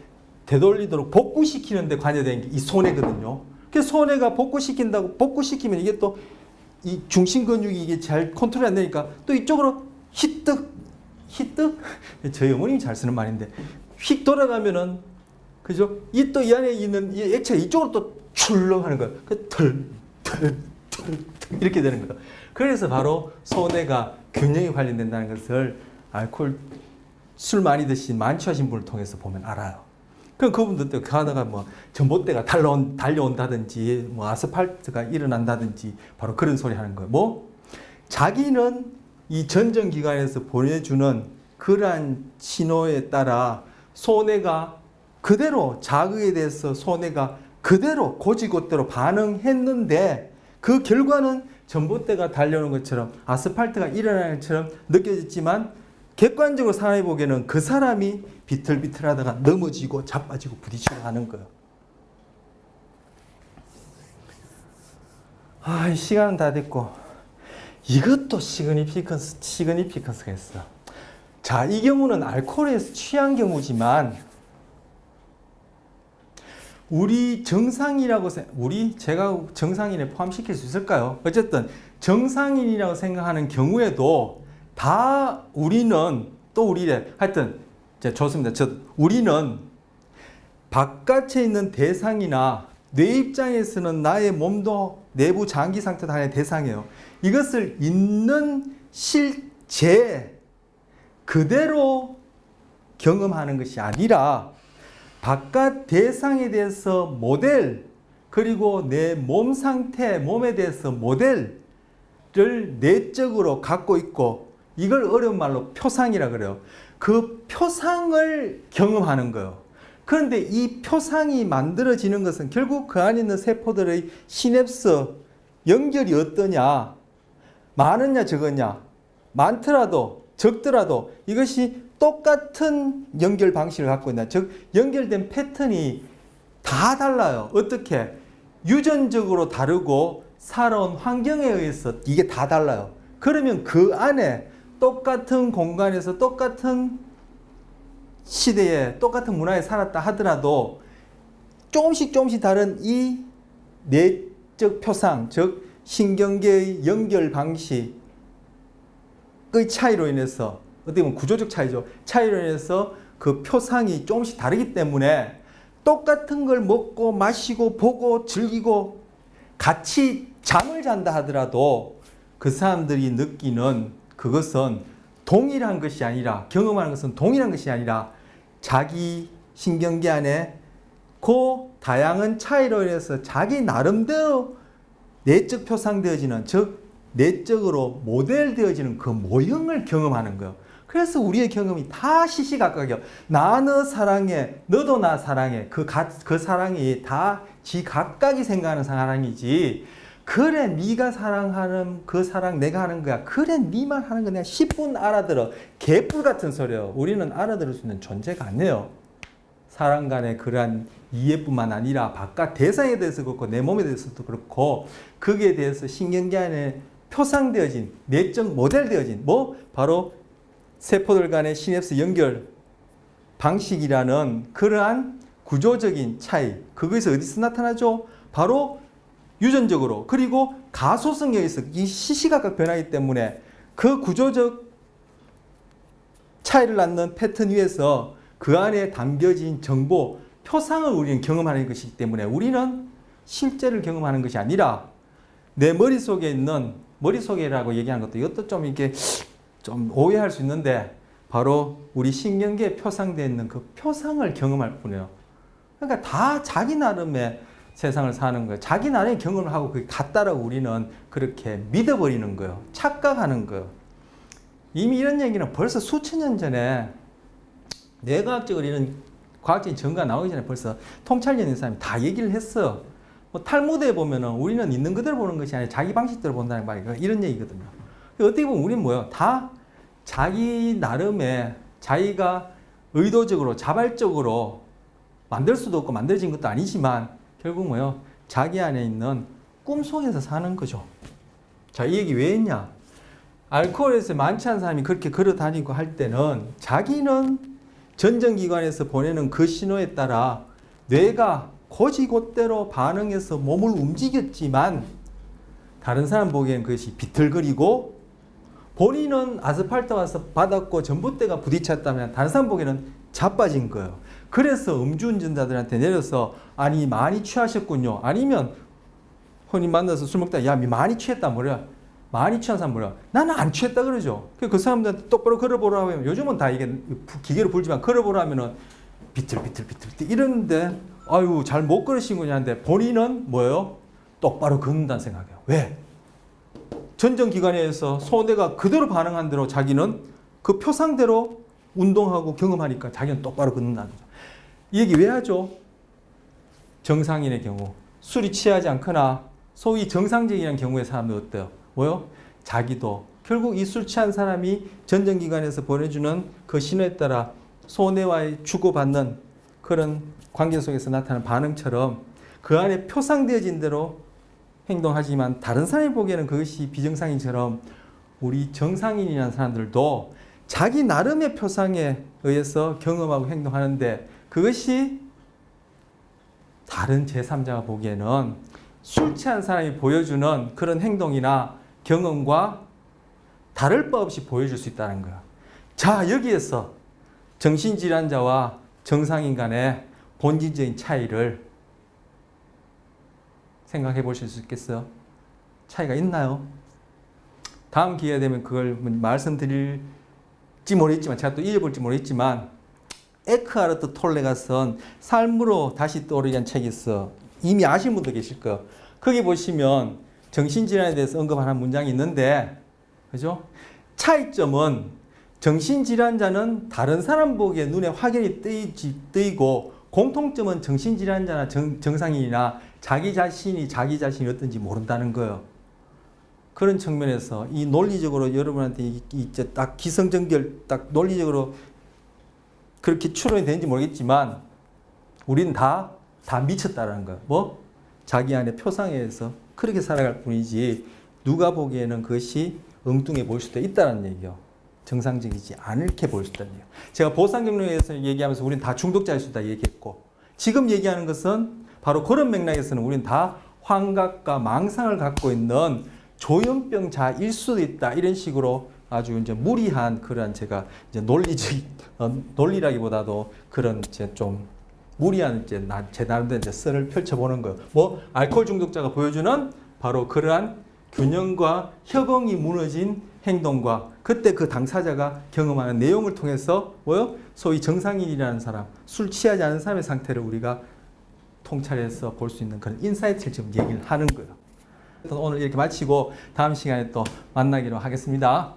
되돌리도록 복구시키는 데 관여된 게 이 소뇌거든요. 그래서 소뇌가 복구시키면 이게 또 이 중심 근육이 이게 잘 컨트롤이 안 되니까 또 이쪽으로 히뜩 저희 어머님이 잘 쓰는 말인데 휙 돌아가면은 그죠? 이 또 이 안에 있는 이 액체가 이쪽으로 또 출렁하는 거예요. 그 털 이렇게 되는 거예요. 그래서 바로 소뇌가 균형에 관련된다는 것을 알코올 술 많이 드신 만취하신 분을 통해서 보면 알아요. 그럼 그분들도 가다가 뭐 전봇대가 달려온다든지 뭐 아스팔트가 일어난다든지 바로 그런 소리 하는 거예요. 뭐 자기는 이 전정기관에서 보내주는 그러한 신호에 따라 소뇌가 그대로 자극에 대해서 소뇌가 그대로 고지곳대로 반응했는데 그 결과는 전봇대가 달려오는 것처럼 아스팔트가 일어나는 것처럼 느껴졌지만 객관적으로 사람이 보기에는 그 사람이 비틀비틀하다가 넘어지고 자빠지고 부딪히고 하는 거예요. 아, 시간은 다 됐고 이것도 시그니피컨스가 있어. 자, 이 경우는 알코올에서 취한 경우지만 우리 정상이라고 제가 정상인에 포함시킬 수 있을까요? 어쨌든 정상인이라고 생각하는 경우에도 다 우리는 또 우리래. 하여튼 좋습니다. 우리는 바깥에 있는 대상이나 뇌 입장에서는 나의 몸도 내부 장기 상태도 하나의 대상이에요. 이것을 있는 실제 그대로 경험하는 것이 아니라 바깥 대상에 대해서 모델 그리고 내 몸 상태, 몸에 대해서 모델을 내적으로 갖고 있고 이걸 어려운 말로 표상이라 그래요. 그 표상을 경험하는 거예요. 그런데 이 표상이 만들어지는 것은 결국 그 안에 있는 세포들의 시냅스 연결이 어떠냐, 많으냐 적으냐, 많더라도 적더라도 이것이 똑같은 연결 방식을 갖고 있나, 즉 연결된 패턴이 다 달라요. 어떻게? 유전적으로 다르고 살아온 환경에 의해서 이게 다 달라요. 그러면 그 안에 똑같은 공간에서 똑같은 시대에 똑같은 문화에 살았다 하더라도 조금씩 다른 이 내적 표상, 즉 신경계의 연결 방식의 차이로 인해서 어떻게 보면 구조적 차이죠. 차이로 인해서 그 표상이 조금씩 다르기 때문에 똑같은 걸 먹고 마시고 보고 즐기고 같이 잠을 잔다 하더라도 그 사람들이 느끼는 그것은 동일한 것이 아니라, 경험하는 것은 동일한 것이 아니라 자기 신경계 안에 그 다양한 차이로 인해서 자기 나름대로 내적 표상되어지는, 즉 내적으로 모델되어지는 그 모형을 경험하는 거예요. 그래서 우리의 경험이 다 시시각각이에요. 나 너 사랑해, 너도 나 사랑해. 그 사랑이 다 지 각각이 생각하는 사랑이지. 그래 네가 사랑하는 그 사랑 내가 하는 거야. 그래 네만 하는 거 내가 10분 알아들어. 개뿔 같은 소리예요. 우리는 알아들을 수 있는 존재가 아니에요. 사람 간의 그러한 이해뿐만 아니라 바깥 대상에 대해서 그렇고 내 몸에 대해서도 그렇고 거기에 대해서 신경계 안에 표상되어진 내적 모델되어진 바로 세포들 간의 시냅스 연결 방식이라는 그러한 구조적인 차이, 그것이 어디서 나타나죠? 바로 유전적으로, 그리고 가소성에 의해서 이 시시각각 변하기 때문에 그 구조적 차이를 낳는 패턴 위에서 그 안에 담겨진 정보, 표상을 우리는 경험하는 것이기 때문에 우리는 실제를 경험하는 것이 아니라 내 머릿속에 있는, 머릿속에라고 얘기하는 것도 이것도 좀 이렇게 좀 오해할 수 있는데 바로 우리 신경계에 표상되어 있는 그 표상을 경험할 뿐이에요. 그러니까 다 자기 나름의 세상을 사는 거예요. 자기 나름의 경험을 하고 그게 같다라고 우리는 그렇게 믿어버리는 거예요. 착각하는 거예요. 이미 이런 얘기는 벌써 수천 년 전에 뇌과학적으로 이런 과학적인 증거가 나오기 전에 벌써 통찰력 있는 사람이 다 얘기를 했어요. 탈무드에 보면은 우리는 있는 그대로 보는 것이 아니라 자기 방식대로 본다는 말이에요. 이런 얘기거든요. 어떻게 보면 우리는 뭐예요? 다 자기 나름의 자기가 의도적으로 자발적으로 만들 수도 없고 만들어진 것도 아니지만 결국 뭐예요? 자기 안에 있는 꿈속에서 사는 거죠. 자, 이 얘기 왜 했냐? 알코올에서 만취한 사람이 그렇게 걸어 다니고 할 때는 자기는 전정기관에서 보내는 그 신호에 따라 뇌가 곧이곧대로 반응해서 몸을 움직였지만 다른 사람 보기엔 그것이 비틀거리고 본인은 아스팔트 와서 받았고 전봇대가 부딪혔다면 다른 사람 보기에는 자빠진 거예요. 그래서 음주운전자들한테 내려서 아니 많이 취하셨군요. 아니면 흔히 만나서 술 먹다 야 많이 취했다 뭐래. 많이 취한 사람 뭐래. 나는 안 취했다 그러죠. 그 사람들한테 똑바로 걸어보라고 하면 요즘은 다 이게 기계로 불지만 걸어보라 하면은 비틀비틀 이러는데 아유 잘 못 걸으시군요 하는데 본인은 뭐예요? 똑바로 걷는다는 생각이에요. 왜? 전정기관에서 소뇌가 그대로 반응한 대로 자기는 그 표상대로 운동하고 경험하니까 자기는 똑바로 걷는다는 거죠. 이 얘기 왜 하죠? 정상인의 경우 술이 취하지 않거나 소위 정상적인 경우의 사람은 어때요? 뭐요? 자기도 결국 이 술 취한 사람이 전정기관에서 보내주는 그 신호에 따라 소뇌와의 주고받는 그런 관계 속에서 나타나는 반응처럼 그 안에 표상되어진 대로 행동하지만 다른 사람이 보기에는 그것이 비정상인처럼 우리 정상인이라는 사람들도 자기 나름의 표상에 의해서 경험하고 행동하는데 그것이 다른 제3자가 보기에는 술 취한 사람이 보여주는 그런 행동이나 경험과 다를 바 없이 보여줄 수 있다는 거야. 자, 여기에서 정신질환자와 정상인 간의 본질적인 차이를 생각해 보실 수 있겠어요? 차이가 있나요? 다음 기회 되면 그걸 말씀드릴지 모르겠지만 제가 또 읽어볼지 모르겠지만 에크하르트 톨레가 쓴 삶으로 다시 떠오르기 위한 책이 있어. 이미 아시는 분도 계실 거예요. 거기 보시면 정신질환에 대해서 언급하는 문장이 있는데 그죠? 차이점은 정신질환자는 다른 사람 보기에 눈에 확연히 뜨이고 공통점은 정신질환자나 정상인이나 자기 자신이 어떤지 모른다는 거예요. 그런 측면에서 이 논리적으로 여러분한테 이제 딱 기성정결 딱 논리적으로 그렇게 추론이 되는지 모르겠지만 우리는 다 미쳤다라는 거예요. 뭐? 자기 안에 표상에 의해서 그렇게 살아갈 뿐이지 누가 보기에는 그것이 엉뚱해 보일 수도 있다는 얘기요. 정상적이지 않게 보일 수 있다는 얘기요. 제가 보상경로에서 얘기하면서 우리는 다 중독자일 수 있다 얘기했고 지금 얘기하는 것은 바로 그런 맥락에서는 우리는 다 환각과 망상을 갖고 있는 조현병자일 수도 있다. 이런 식으로 아주 이제 무리한 그런 제가 이제 논리라기보다도 그런 이제 좀 무리한 이제 제 나름대로 이제 썰을 펼쳐보는 거예요. 뭐 알코올 중독자가 보여주는 바로 그러한 균형과 협응이 무너진 행동과 그때 그 당사자가 경험하는 내용을 통해서 뭐요? 소위 정상인이라는 사람, 술 취하지 않은 사람의 상태를 우리가 통찰해서 볼 수 있는 그런 인사이트를 지금 얘기를 하는 거예요. 오늘 이렇게 마치고 다음 시간에 또 만나기로 하겠습니다.